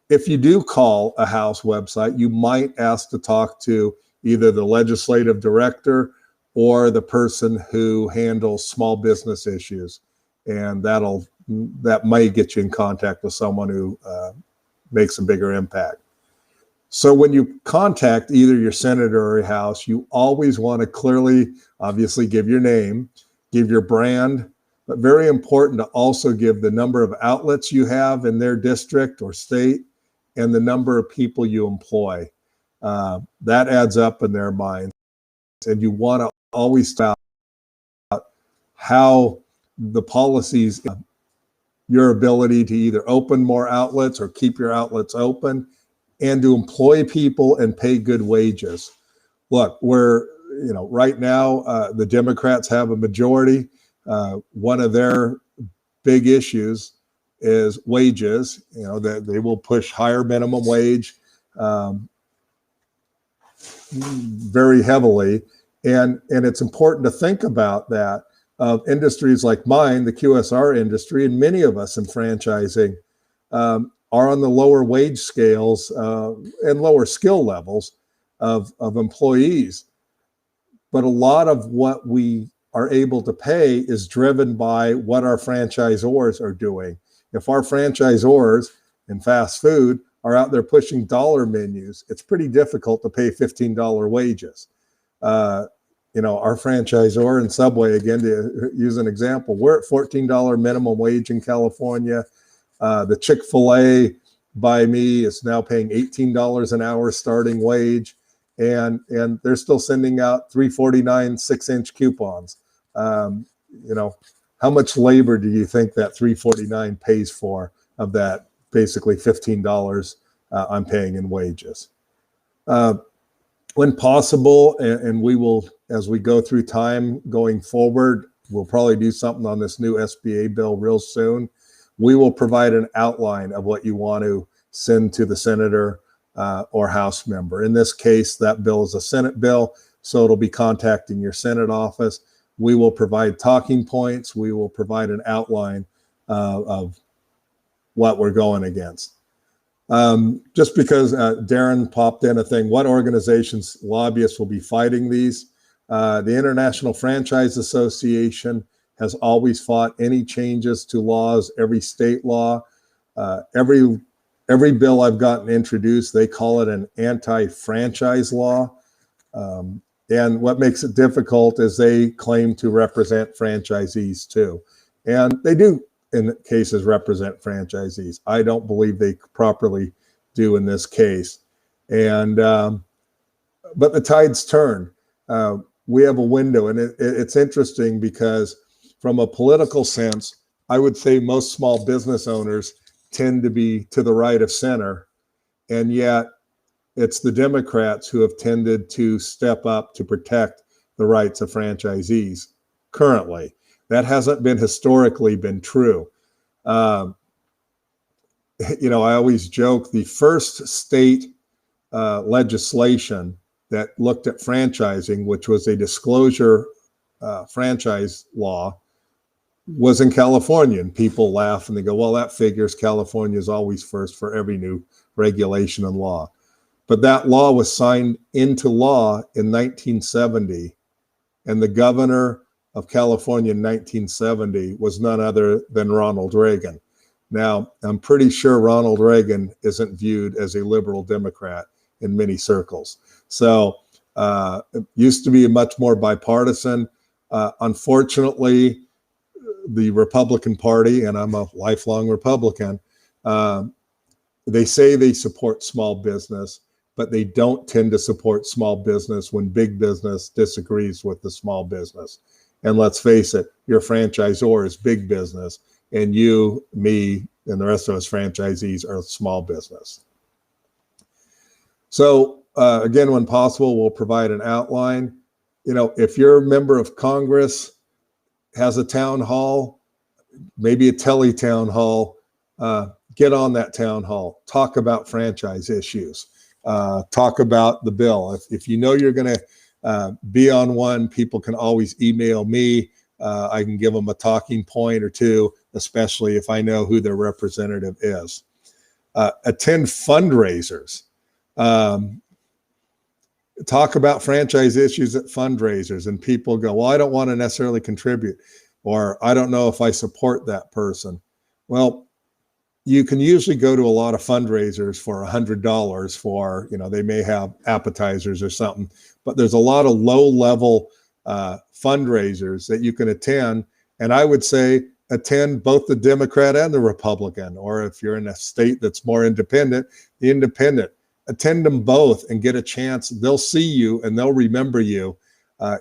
If you do call a House website, you might ask to talk to either the legislative director or the person who handles small business issues. And that might get you in contact with someone who makes a bigger impact. So when you contact either your senator or your House, you always want to clearly, obviously, give your name, give your brand, but very important to also give the number of outlets you have in their district or state and the number of people you employ. That adds up in their minds. And you want to always talk about how the policies, your ability to either open more outlets or keep your outlets open, and to employ people and pay good wages. Look, right now, the Democrats have a majority. One of their big issues is wages. That they will push higher minimum wage very heavily. And it's important to think about that of industries like mine, the QSR industry, and many of us in franchising are on the lower wage scales and lower skill levels of employees. But a lot of what we are able to pay is driven by what our franchisors are doing. If our franchisors in fast food are out there pushing dollar menus, it's pretty difficult to pay $15 wages. Our franchisor in Subway, again, to use an example, we're at $14 minimum wage in California. The Chick-fil-A by me is now paying $18 an hour starting wage, and they're still sending out $3.49 6-inch coupons. How much labor do you think that $3.49 pays for of that basically $15 I'm paying in wages? When possible, and we will, as we go through time going forward, we'll probably do something on this new SBA bill real soon. We will provide an outline of what you want to send to the senator or House member. In this case, that bill is a Senate bill, so it'll be contacting your Senate office. We will provide talking points. We will provide an outline of what we're going against. Just because Darren popped in a thing, what organizations, lobbyists will be fighting these? The International Franchise Association has always fought any changes to laws, every state law. Every bill I've gotten introduced, they call it an anti-franchise law. And what makes it difficult is they claim to represent franchisees too. And they do, in cases, represent franchisees. I don't believe they properly do in this case. And but the tides turn. We have a window, and it's interesting because from a political sense, I would say most small business owners tend to be to the right of center, and yet it's the Democrats who have tended to step up to protect the rights of franchisees currently. That hasn't been historically been true. I always joke the first state legislation that looked at franchising, which was a disclosure franchise law, was in California. And people laugh and they go, well, that figures. California is always first for every new regulation and law. But that law was signed into law in 1970. And the governor of California in 1970 was none other than Ronald Reagan. Now, I'm pretty sure Ronald Reagan isn't viewed as a liberal Democrat in many circles. So it used to be much more bipartisan. Unfortunately, the Republican Party, and I'm a lifelong Republican, they say they support small business, but they don't tend to support small business when big business disagrees with the small business. And let's face it, your franchisor is big business, and you, me, and the rest of us franchisees are small business. So again, when possible, we'll provide an outline. If your member of Congress has a town hall, maybe a tele town hall, get on that town hall, talk about franchise issues, talk about the bill. If you know you're going to be on one, people can always email me. I can give them a talking point or two, especially if I know who their representative is. Attend fundraisers. Talk about franchise issues at fundraisers, and people go, well, I don't want to necessarily contribute, or I don't know if I support that person. Well, you can usually go to a lot of fundraisers for $100 for, they may have appetizers or something, but there's a lot of low-level fundraisers that you can attend. And I would say attend both the Democrat and the Republican, or if you're in a state that's more independent, the independent. Attend them both and get a chance. They'll see you and they'll remember you,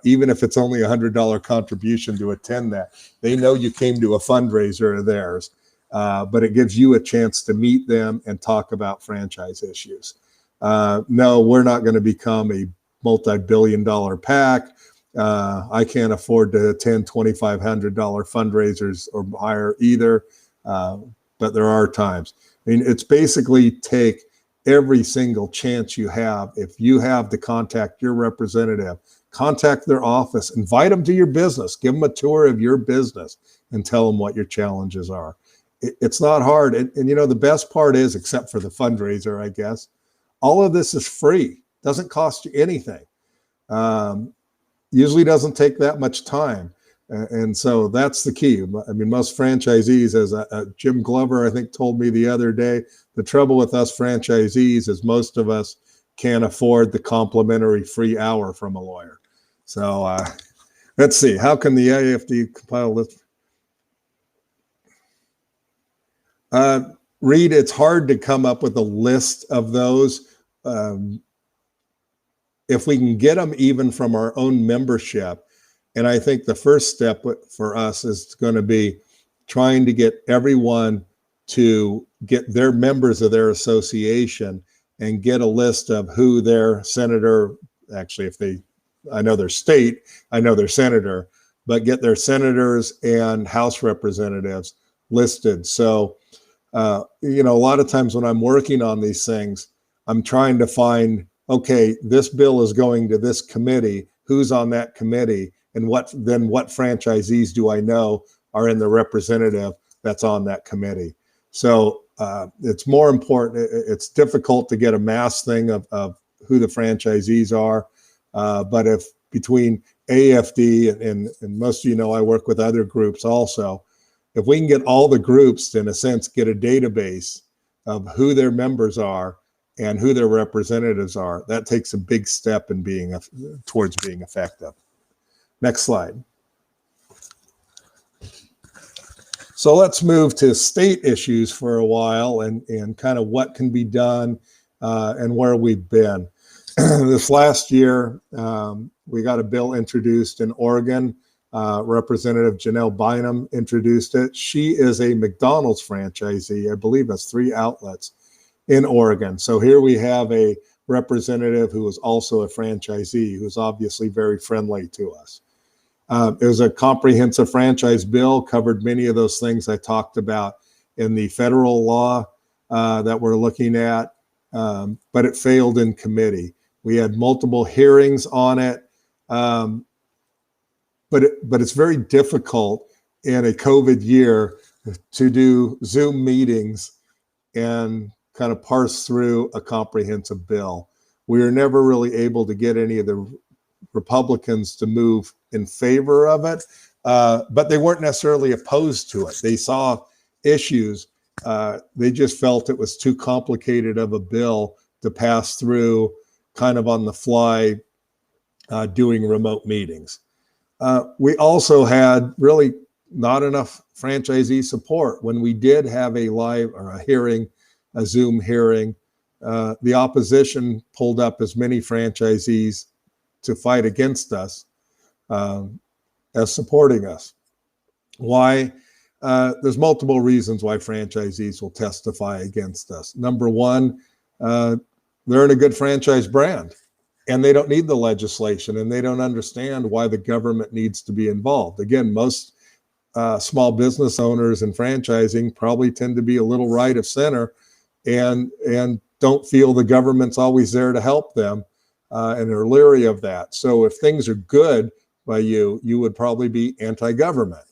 even if it's only $100 contribution to attend that. They know you came to a fundraiser of theirs, but it gives you a chance to meet them and talk about franchise issues. No, we're not going to become a multi-billion-dollar PAC. I can't afford to attend $2,500 fundraisers or higher either, but there are times. I mean, it's basically take every single chance you have. If you have to contact your representative, contact their office, invite them to your business, give them a tour of your business and tell them what your challenges are. It's not hard. And the best part is, except for the fundraiser, I guess, all of this is free. Doesn't cost you anything. Usually doesn't take that much time. And so that's the key. I mean, most franchisees, as Jim Glover, I think, told me the other day, the trouble with us franchisees is most of us can't afford the complimentary free hour from a lawyer. So let's see. How can the AAFD compile this? Reed, it's hard to come up with a list of those. If we can get them even from our own membership, and I think the first step for us is going to be trying to get everyone to get their members of their association and get a list of who their senator, actually, if they, I know their state, I know their senator, but get their senators and House representatives listed. So, you know, a lot of times when I'm working on these things, I'm trying to find, okay, this bill is going to this committee, who's on that committee, and what franchisees do I know are in the representative that's on that committee. So it's more important. It's difficult to get a mass thing of who the franchisees are. But if between AAFD and most of you know, I work with other groups also, if we can get all the groups to, in a sense, get a database of who their members are and who their representatives are, that takes a big step in being towards being effective. Next slide. So let's move to state issues for a while and kind of what can be done and where we've been. This last year, we got a bill introduced in Oregon. Representative Janelle Bynum introduced it. She is a McDonald's franchisee, I believe has 3 outlets in Oregon. So here we have a representative who is also a franchisee, who's obviously very friendly to us. It was a comprehensive franchise bill, covered many of those things I talked about in the federal law that we're looking at, but it failed in committee. We had multiple hearings on it, but it's very difficult in a COVID year to do Zoom meetings and kind of parse through a comprehensive bill. We were never really able to get any of the Republicans to move in favor of it, but they weren't necessarily opposed to it. They saw issues. They just felt it was too complicated of a bill to pass through kind of on the fly doing remote meetings. We also had really not enough franchisee support. When we did have a live or a hearing, a Zoom hearing, the opposition pulled up as many franchisees to fight against us as supporting us. Why? There's multiple reasons why franchisees will testify against us. Number one, they're in a good franchise brand and they don't need the legislation and they don't understand why the government needs to be involved. Again, most small business owners and franchising probably tend to be a little right of center and don't feel the government's always there to help them and are leery of that. So if things are good by you would probably be anti-government.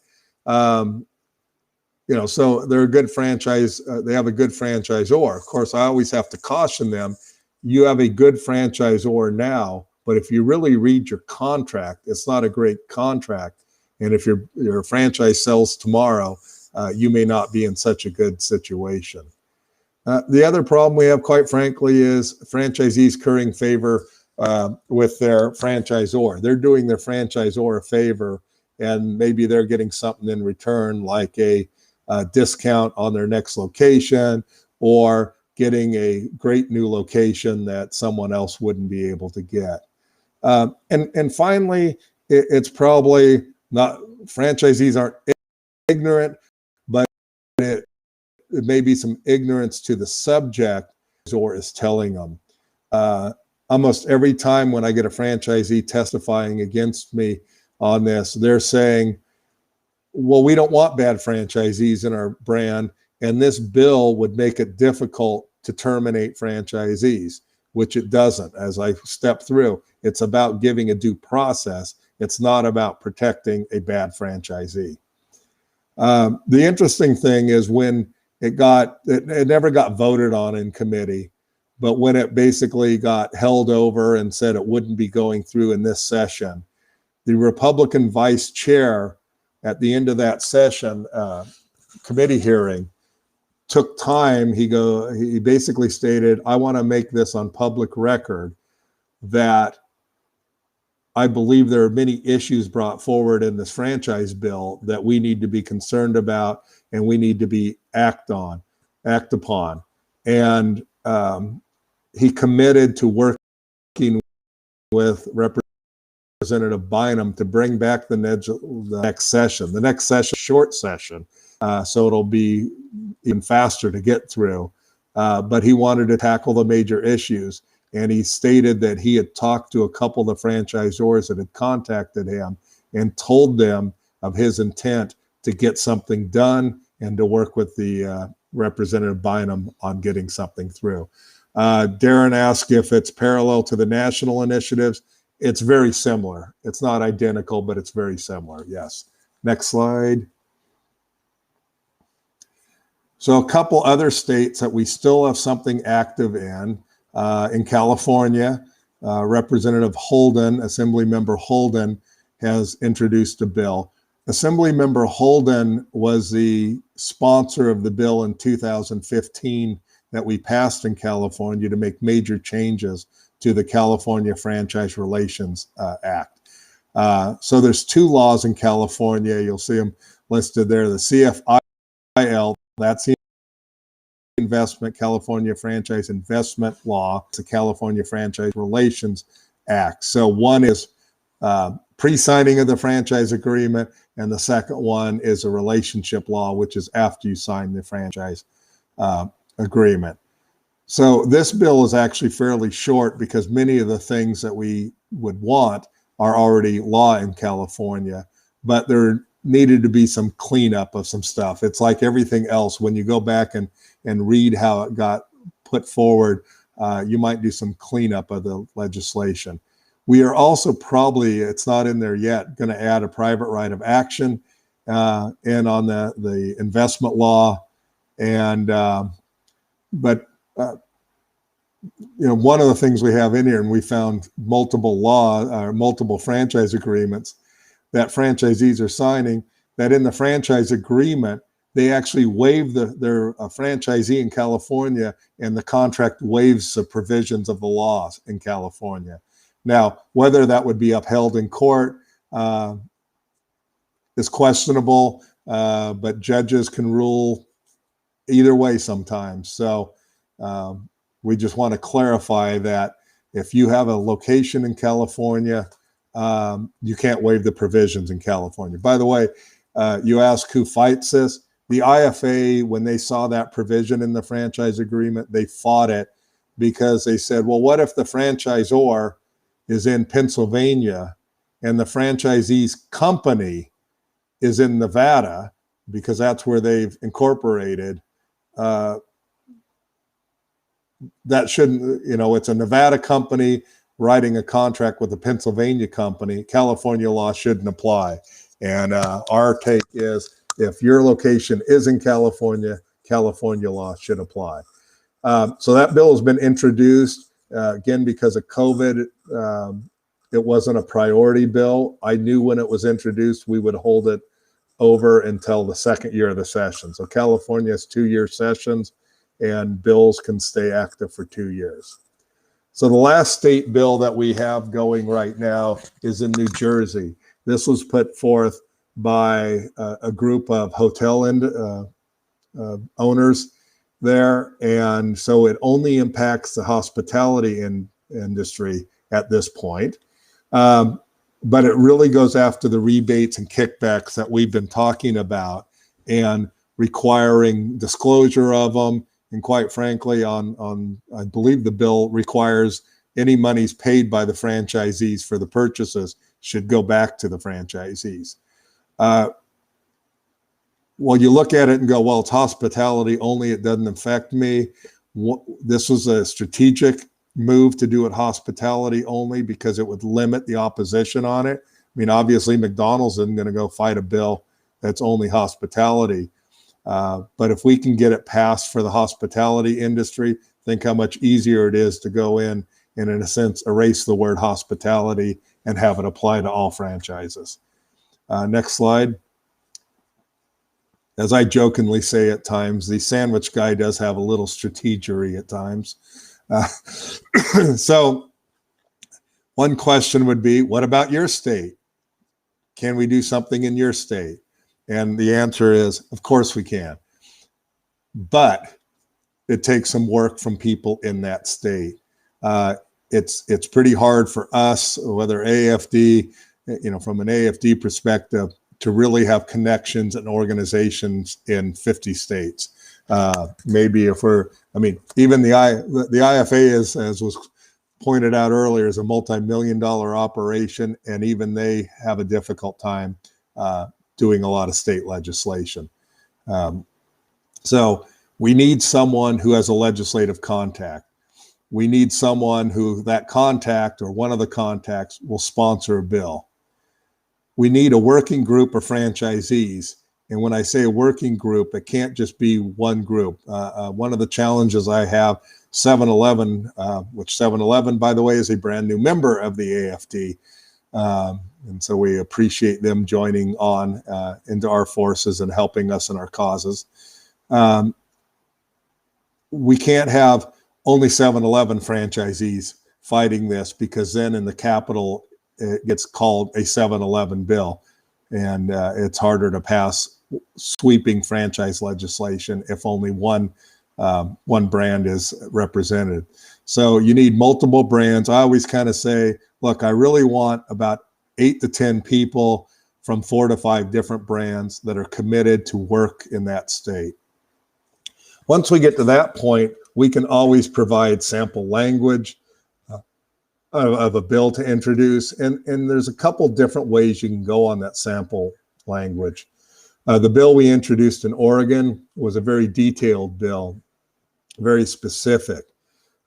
You know, so they're a good franchise. They have a good franchisor. Of course, I always have to caution them. You have a good franchisor now, but if you really read your contract, it's not a great contract. And if your franchise sells tomorrow, you may not be in such a good situation. The other problem we have, quite frankly, is franchisees currying favor with their franchisor. They're doing their franchisor a favor, and maybe they're getting something in return, like a discount on their next location or getting a great new location that someone else wouldn't be able to get. And finally, it's probably not, franchisees aren't ignorant, but it may be some ignorance to the subject or is telling them. Almost every time when I get a franchisee testifying against me on this, they're saying, well, we don't want bad franchisees in our brand, and this bill would make it difficult to terminate franchisees, which it doesn't. As I step through, it's about giving a due process. It's not about protecting a bad franchisee. The interesting thing is when it never got voted on in committee, but when it basically got held over and said it wouldn't be going through in this session, the Republican vice chair at the end of that session, committee hearing, took time. He basically stated, I want to make this on public record that I believe there are many issues brought forward in this franchise bill that we need to be concerned about and we need to act on. act upon. And he committed to working with Representative Bynum to bring back the next session. The next session, short session, so it'll be even faster to get through. But he wanted to tackle the major issues. And he stated that he had talked to a couple of the franchisors that had contacted him and told them of his intent to get something done and to work with the Representative Bynum on getting something through. Darren asked if it's parallel to the national initiatives. It's very similar. It's not identical, but it's very similar, yes. Next slide. So a couple other states that we still have something active in California, Representative Holden, Assemblymember Holden, has introduced a bill. Assemblymember Holden was the sponsor of the bill in 2015 that we passed in California to make major changes to the California Franchise Relations Act. So there's two laws in California. You'll see them listed there. The CFIL, that's the California Franchise Investment Law. It's the California Franchise Relations Act. So one is pre-signing of the franchise agreement, and the second one is a relationship law, which is after you sign the franchise agreement. So this bill is actually fairly short because many of the things that we would want are already law in California, but there needed to be some cleanup of some stuff. It's like everything else. When you go back and read how it got put forward, you might do some cleanup of the legislation. We are also probably, it's not in there yet, going to add a private right of action and on the investment law. And one of the things we have in here, and we found multiple franchise agreements that franchisees are signing, that in the franchise agreement, they actually waive they're a franchisee in California, and the contract waives the provisions of the laws in California. Now, whether that would be upheld in court is questionable, but judges can rule either way sometimes. So we just want to clarify that if you have a location in California, you can't waive the provisions in California. By the way, you ask who fights this. The IFA, when they saw that provision in the franchise agreement, they fought it because they said, well, what if the franchisor is in Pennsylvania and the franchisee's company is in Nevada, because that's where they've incorporated? That shouldn't, it's a Nevada company writing a contract with a Pennsylvania company. California law shouldn't apply. And our take is, if your location is in California, California law should apply. So that bill has been introduced. Again, because of COVID, it wasn't a priority bill. I knew when it was introduced, we would hold it over until the second year of the session. So California has 2-year sessions, and bills can stay active for 2 years. So the last state bill that we have going right now is in New Jersey. This was put forth by a group of hotel owners there, and so it only impacts the hospitality industry at this point. But it really goes after the rebates and kickbacks that we've been talking about and requiring disclosure of them. And quite frankly, I believe the bill requires any monies paid by the franchisees for the purchases should go back to the franchisees. Well, you look at it and go, well, it's hospitality only, it doesn't affect me. This was a strategic move to do it hospitality only because it would limit the opposition on it. I mean, obviously McDonald's isn't going to go fight a bill that's only hospitality. But if we can get it passed for the hospitality industry, think how much easier it is to go in and in a sense, erase the word hospitality and have it apply to all franchises. Next slide. As I jokingly say at times, the sandwich guy does have a little strategery at times. So one question would be, what about your state? Can we do something in your state? And the answer is, of course we can. But it takes some work from people in that state. It's pretty hard for us, whether AAFD, from an AAFD perspective, to really have connections and organizations in 50 states. Maybe even the IFA is, as was pointed out earlier, is a multi-million-dollar operation, and even they have a difficult time doing a lot of state legislation. So we need someone who has a legislative contact. We need someone who that contact or one of the contacts will sponsor a bill. We need a working group of franchisees. And when I say a working group, it can't just be one group. One of the challenges I have, 7-Eleven, which 7-Eleven, by the way, is a brand new member of the AAFD. And so we appreciate them joining on into our forces and helping us in our causes. We can't have only 7-Eleven franchisees fighting this, because then in the Capitol, it gets called a 7-Eleven bill. And it's harder to pass sweeping franchise legislation if only one brand is represented. So you need multiple brands. I always kind of say, look, I really want about 8 to 10 people from 4 to 5 different brands that are committed to work in that state. Once we get to that point, we can always provide sample language of a bill to introduce. And there's a couple different ways you can go on that sample language. The bill we introduced in Oregon was a very detailed bill, very specific.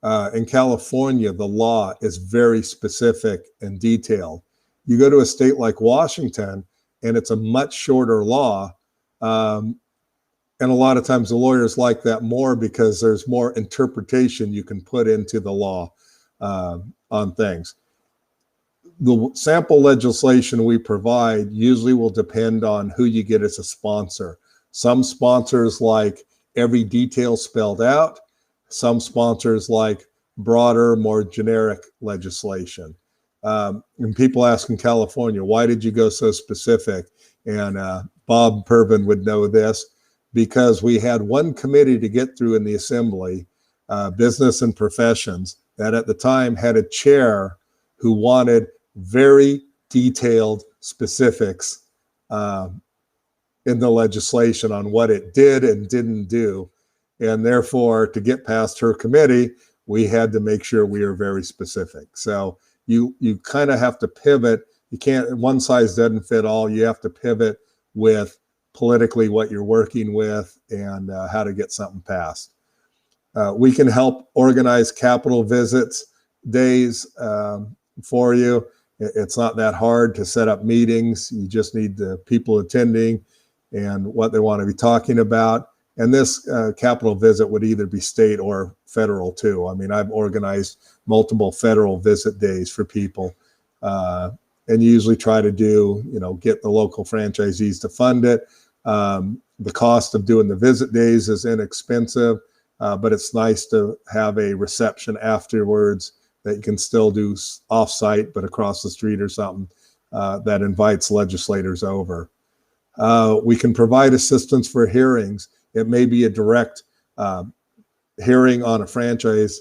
In California, the law is very specific and detailed. You go to a state like Washington, and it's a much shorter law. And a lot of times the lawyers like that more because there's more interpretation you can put into the law on things. The sample legislation we provide usually will depend on who you get as a sponsor. Some sponsors like every detail spelled out. Some sponsors like broader, more generic legislation. And people ask in California, why did you go so specific? And Bob Pervin would know this, because we had one committee to get through in the Assembly, Business and Professions, that at the time had a chair who wanted very detailed specifics in the legislation on what it did and didn't do. And therefore, to get past her committee, we had to make sure we are very specific. So you kind of have to pivot. You can't, one size doesn't fit all. You have to pivot with politically what you're working with and how to get something passed. We can help organize Capitol visits days for you. It's not that hard to set up meetings. You just need the people attending and what they want to be talking about. And this Capitol visit would either be state or federal too. I mean, I've organized multiple federal visit days for people. And usually try to do, get the local franchisees to fund it. The cost of doing the visit days is inexpensive, but it's nice to have a reception afterwards that you can still do off-site, but across the street or something that invites legislators over. We can provide assistance for hearings. It may be a direct hearing on a franchise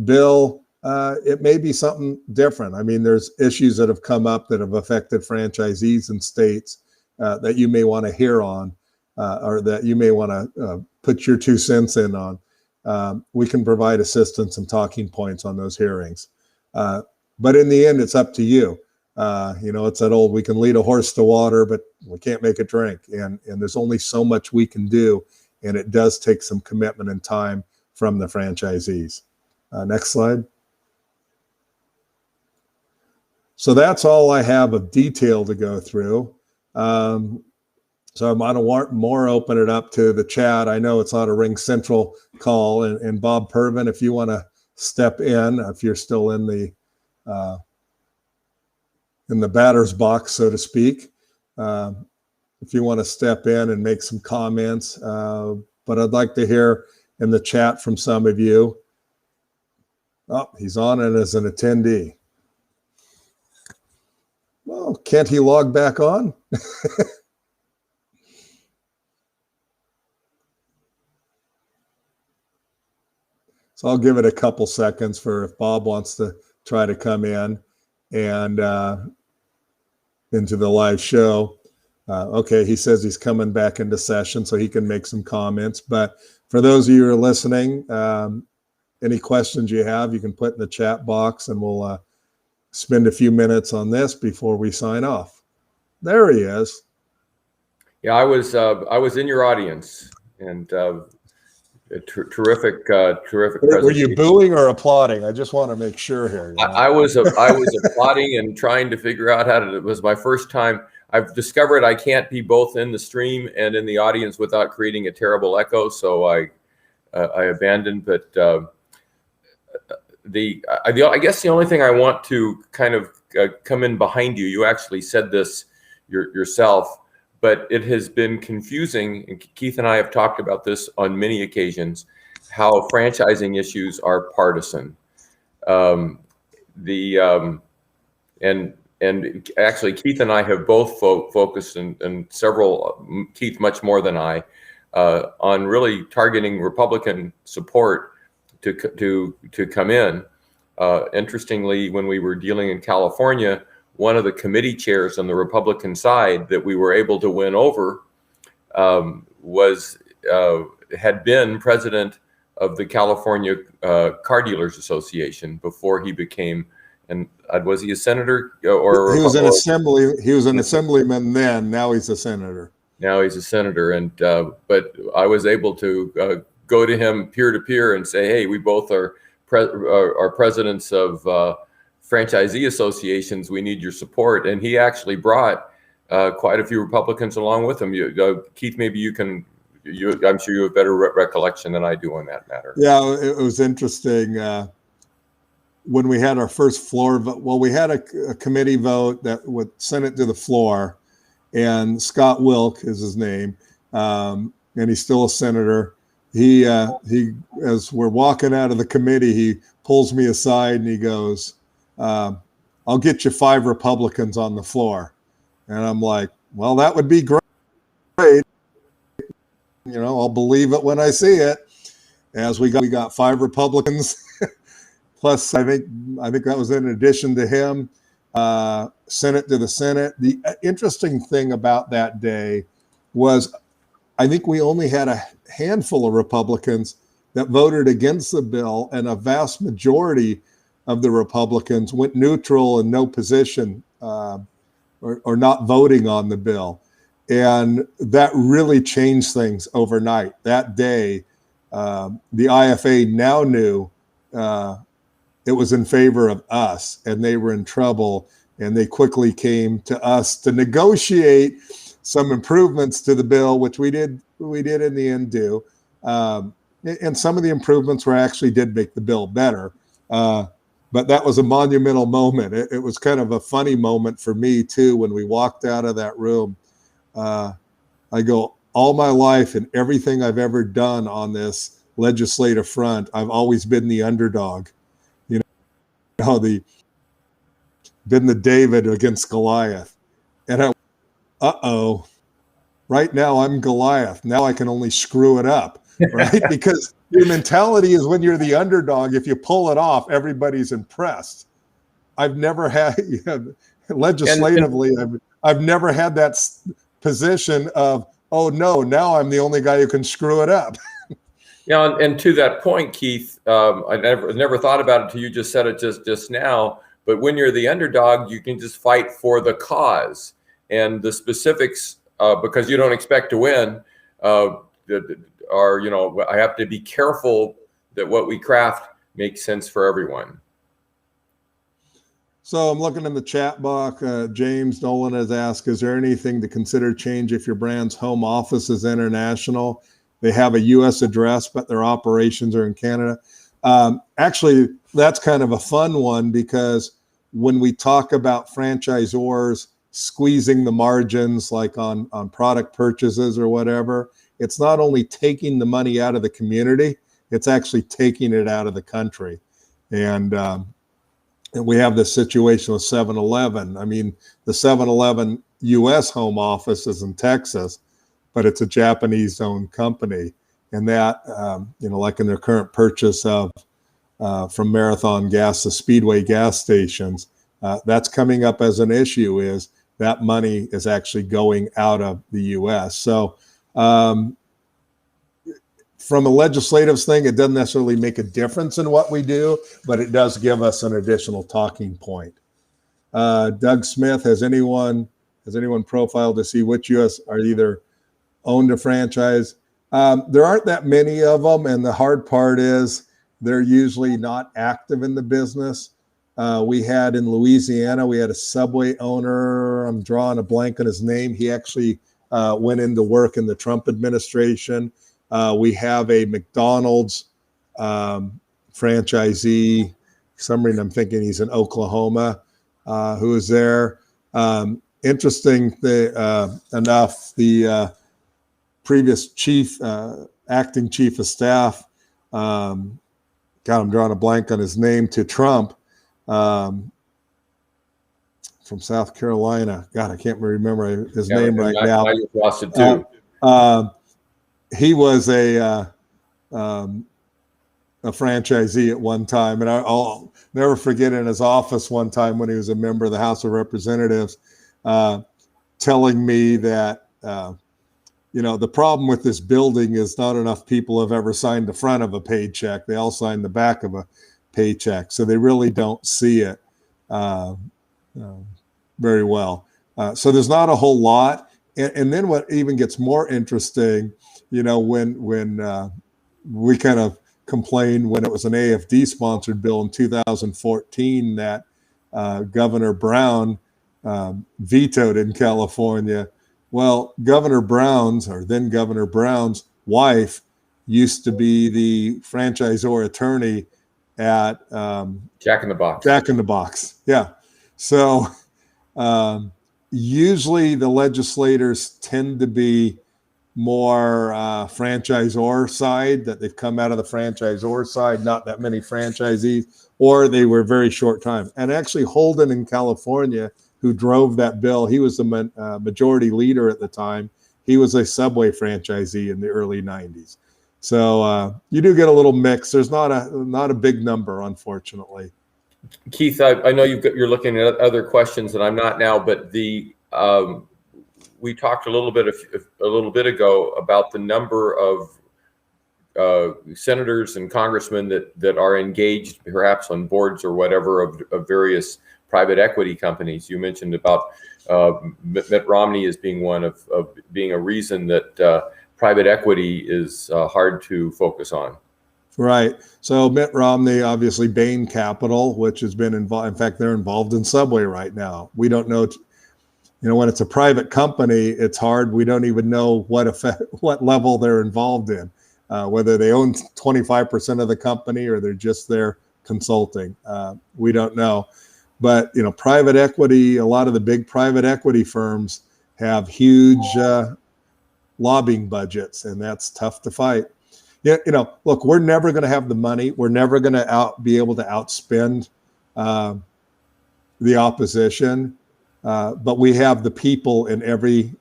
bill. It may be something different. I mean, there's issues that have come up that have affected franchisees in states that you may want to hear on, or that you may want to put your 2 cents in on. We can provide assistance and talking points on those hearings. But in the end, it's up to you. It's that old, we can lead a horse to water, but we can't make it drink. And there's only so much we can do. And it does take some commitment and time from the franchisees. Next slide. So that's all I have of detail to go through. So I'm going to more open it up to the chat. I know it's not a Ring Central call. And Bob Pervin, if you want to step in, if you're still in the batter's box, so to speak, if you want to step in and make some comments. But I'd like to hear in the chat from some of you. Oh, he's on it as an attendee. Well, can't he log back on? So I'll give it a couple seconds for if Bob wants to try to come in and into the live show. Okay, he says he's coming back into session so he can make some comments. But for those of you who are listening, any questions you have, you can put in the chat box, and we'll spend a few minutes on this before we sign off. There he is. Yeah, I was in your audience, and terrific presentation. Were you booing or applauding? I just want to make sure here. You know? I was applauding and trying to figure out how to. It was my first time. I've discovered I can't be both in the stream and in the audience without creating a terrible echo, so I abandoned. But I guess the only thing I want to kind of come in behind you. You actually said this yourself, but it has been confusing. And Keith and I have talked about this on many occasions. How franchising issues are partisan. And actually, Keith and I have both focused and several, Keith much more than I, on really targeting Republican support to come in. Interestingly, when we were dealing in California, one of the committee chairs on the Republican side that we were able to win over had been president of the California Car Dealers Association before he became. And was he a senator or he was an assembly? He was an assemblyman then. Now he's a senator. Now he's a senator, and but I was able to go to him peer to peer and say, "Hey, we both are presidents of franchisee associations. We need your support." And he actually brought quite a few Republicans along with him. Keith, maybe you can. I'm sure you have better recollection than I do on that matter. Yeah, it was interesting. When we had our first floor vote, well, we had a committee vote that would send it to the floor, and Scott Wilk is his name, and he's still a senator. He, as we're walking out of the committee, he pulls me aside and he goes, "I'll get you 5 Republicans on the floor." And I'm like, "Well, that would be great. You know, I'll believe it when I see it." As we got 5 Republicans. Plus, I think that was in addition to him, Senate to the Senate. The interesting thing about that day was I think we only had a handful of Republicans that voted against the bill, and a vast majority of the Republicans went neutral and no position or not voting on the bill. And that really changed things overnight. That day, the IFA now knew it was in favor of us, and they were in trouble, and they quickly came to us to negotiate some improvements to the bill, which we did in the end do. And some of the improvements did make the bill better. But that was a monumental moment. It was kind of a funny moment for me too, when we walked out of that room. I go, all my life and everything I've ever done on this legislative front, I've always been the underdog. Been the David against Goliath. And right now I'm Goliath. Now I can only screw it up, right? Because your mentality is when you're the underdog, if you pull it off, everybody's impressed. I've never had, legislatively, I've never had that position of, oh no, now I'm the only guy who can screw it up. Yeah, and to that point, Keith, I never thought about it until you just said it just now. But when you're the underdog, you can just fight for the cause, and the specifics, because you don't expect to win, are I have to be careful that what we craft makes sense for everyone. So I'm looking in the chat box. James Nolan has asked, is there anything to consider change if your brand's home office is international? They have a U.S. address, but their operations are in Canada. Actually, that's kind of a fun one, because when we talk about franchisors squeezing the margins, like on product purchases or whatever, it's not only taking the money out of the community, it's actually taking it out of the country. And we have this situation with 7-Eleven. I mean, the 7-Eleven U.S. home office is in Texas, but it's a Japanese-owned company. and that, like in their current purchase of from Marathon Gas, the Speedway gas stations, that's coming up as an issue, is that money is actually going out of the U.S. So from a legislative thing, it doesn't necessarily make a difference in what we do, but it does give us an additional talking point. Doug Smith, has anyone profiled to see which U.S. are either owned a franchise? There aren't that many of them, and the hard part is they're usually not active in the business. We had in Louisiana, we had a Subway owner. I'm drawing a blank on his name. He actually went into work in the Trump administration. We have a McDonald's franchisee. For some reason, I'm thinking he's in Oklahoma, who is there. Interesting enough, the previous acting chief of staff, I'm drawing a blank on his name, to Trump, from South Carolina. God, I can't remember his name right now. I just lost it too. He was a franchisee at one time, and I'll never forget in his office one time when he was a member of the House of Representatives, telling me that the problem with this building is not enough people have ever signed the front of a paycheck. They all sign the back of a paycheck, so they really don't see it very well. So there's not a whole lot. And then what even gets more interesting, when we kind of complained when it was an AFD sponsored bill in 2014 that Governor Brown vetoed in California. Well, Governor Brown's wife used to be the franchisor attorney at Jack in the Box. Jack in the Box, yeah. So usually the legislators tend to be more franchisor side, that they've come out of the franchisor side, not that many franchisees, or they were very short time. And actually Holden in California, who drove that bill, he was the majority leader at the time. He was a Subway franchisee in the early 90s. So you do get a little mix. There's not a big number, unfortunately. Keith, I know you're looking at other questions, and I'm not now, but we talked a little bit ago about the number of senators and congressmen that are engaged, perhaps on boards or whatever, of various private equity companies. You mentioned about Mitt Romney as being one of being a reason that private equity is hard to focus on. Right. So Mitt Romney, obviously Bain Capital, which has been involved. In fact, they're involved in Subway right now. We don't know, when it's a private company, it's hard. We don't even know what level they're involved in, whether they own 25% of the company or they're just there consulting. We don't know. But, private equity, a lot of the big private equity firms have huge lobbying budgets, and that's tough to fight. Look, we're never going to have the money. We're never going to be able to outspend the opposition. But we have the people in every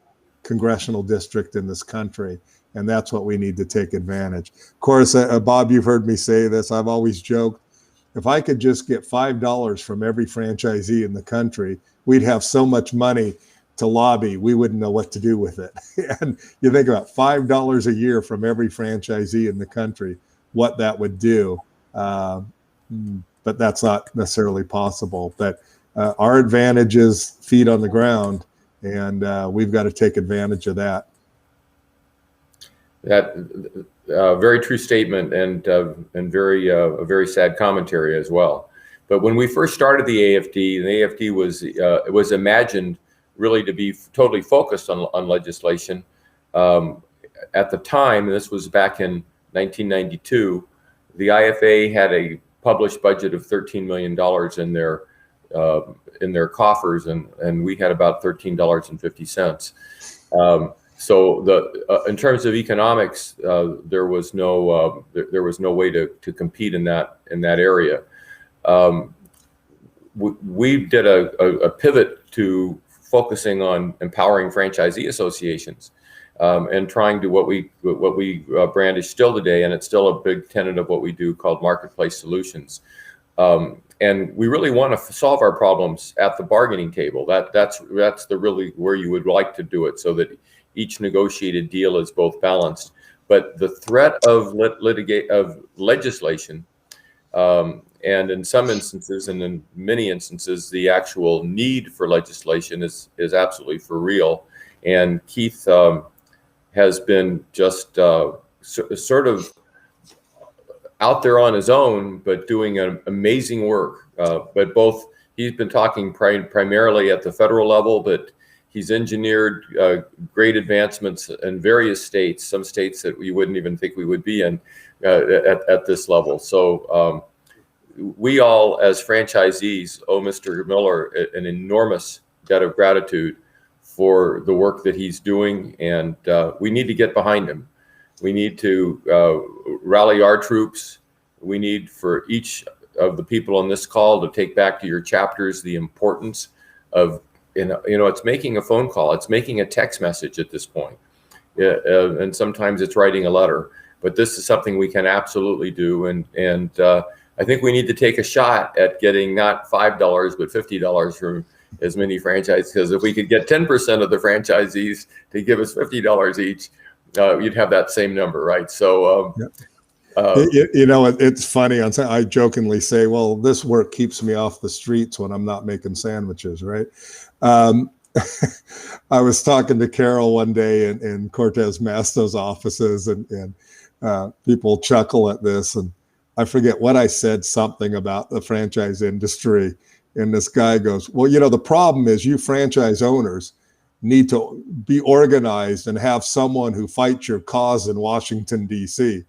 congressional district in this country, and that's what we need to take advantage. Of course, Bob, you've heard me say this. I've always joked, if I could just get $5 from every franchisee in the country, we'd have so much money to lobby, we wouldn't know what to do with it. And you think about $5 a year from every franchisee in the country, what that would do. But that's not necessarily possible. But our advantage is feet on the ground, and we've got to take advantage of that. That very true statement, and very a very sad commentary as well. But when we first started the AAFD, was imagined really to be totally focused on legislation. At the time, this was back in 1992, the IFA had a published budget of $13 million in their coffers, and we had about $13.50. So in terms of economics, there was no way to compete in that area. We did a pivot to focusing on empowering franchisee associations, and trying to what we brandish still today, and it's still a big tenet of what we do, called marketplace solutions. And we really want to solve our problems at the bargaining table. That's the really where you would like to do it, so that each negotiated deal is both balanced. But the threat of legislation, and in some instances, and in many instances, the actual need for legislation is absolutely for real. And Keith has been just sort of out there on his own, but doing an amazing work. But both, he's been talking primarily at the federal level, but he's engineered great advancements in various states, some states that we wouldn't even think we would be in at this level. So we all, as franchisees, owe Mr. Miller an enormous debt of gratitude for the work that he's doing, and we need to get behind him. We need to rally our troops. We need for each of the people on this call to take back to your chapters the importance of, it's making a phone call, it's making a text message at this point, and sometimes it's writing a letter. But this is something we can absolutely do, and I think we need to take a shot at getting not $5 but $50 from as many franchises, because if we could get 10% of the franchisees to give us $50 each, you'd have that same number, right? So, it's funny. I jokingly say, well, this work keeps me off the streets when I'm not making sandwiches, right? I was talking to Carol one day in Cortez Masto's offices, and people chuckle at this, and I forget what I said, something about the franchise industry. And this guy goes, well, the problem is you franchise owners need to be organized and have someone who fights your cause in Washington, D.C.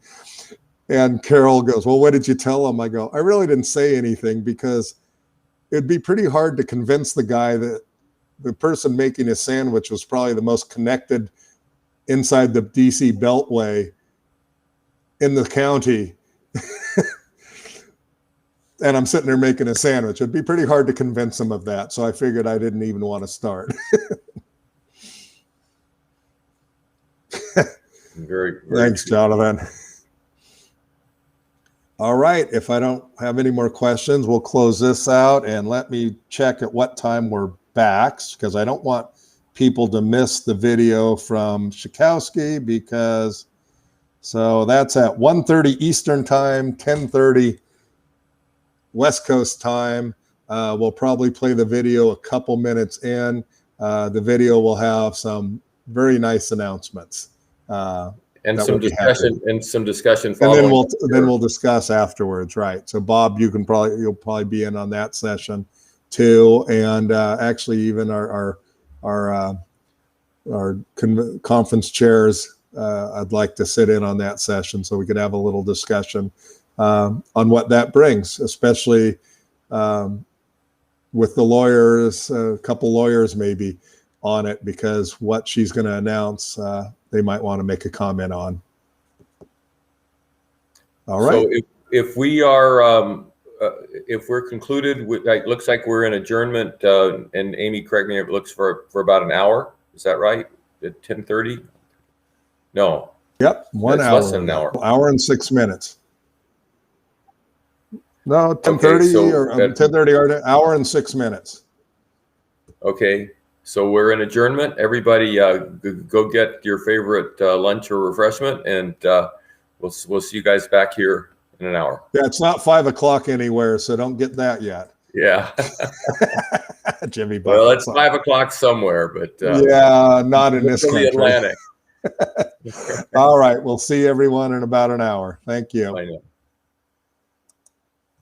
And Carol goes, well, what did you tell him? I go, I really didn't say anything, because it'd be pretty hard to convince the guy that the person making his sandwich was probably the most connected inside the D.C. Beltway in the county. And I'm sitting there making a sandwich. It'd be pretty hard to convince him of that. So I figured I didn't even want to start. Very Thanks, true. Jonathan. All right. If I don't have any more questions, we'll close this out, and let me check at what time we're back, because I don't want people to miss the video from Schakowsky, so that's at 1:30 Eastern time, 10:30 West Coast time. We'll probably play the video a couple minutes in. The video will have some very nice announcements. And some discussion And following. then we'll discuss afterwards, right? So Bob, you'll probably be in on that session too, and actually even our conference chairs. I'd like to sit in on that session so we could have a little discussion on what that brings, especially with the lawyers, a couple lawyers maybe on it, because what she's going to announce, they might want to make a comment on. All right. So if we are, if we're concluded, it looks like we're in adjournment, and Amy, correct me, it looks for about an hour. Is that right? At 10:30? No. Yep. 1 hour. Less than an hour. Hour and 6 minutes. No, 10:30 or 10:30 or an hour and 6 minutes. Okay. So we're in adjournment. Everybody go get your favorite lunch or refreshment, and we'll see you guys back here in an hour. Yeah, it's not 5 o'clock anywhere, so don't get that yet. Yeah. Jimmy. Well, it's 5 o'clock somewhere, but yeah, not in this country. Atlantic. All right. We'll see everyone in about an hour. Thank you. I know.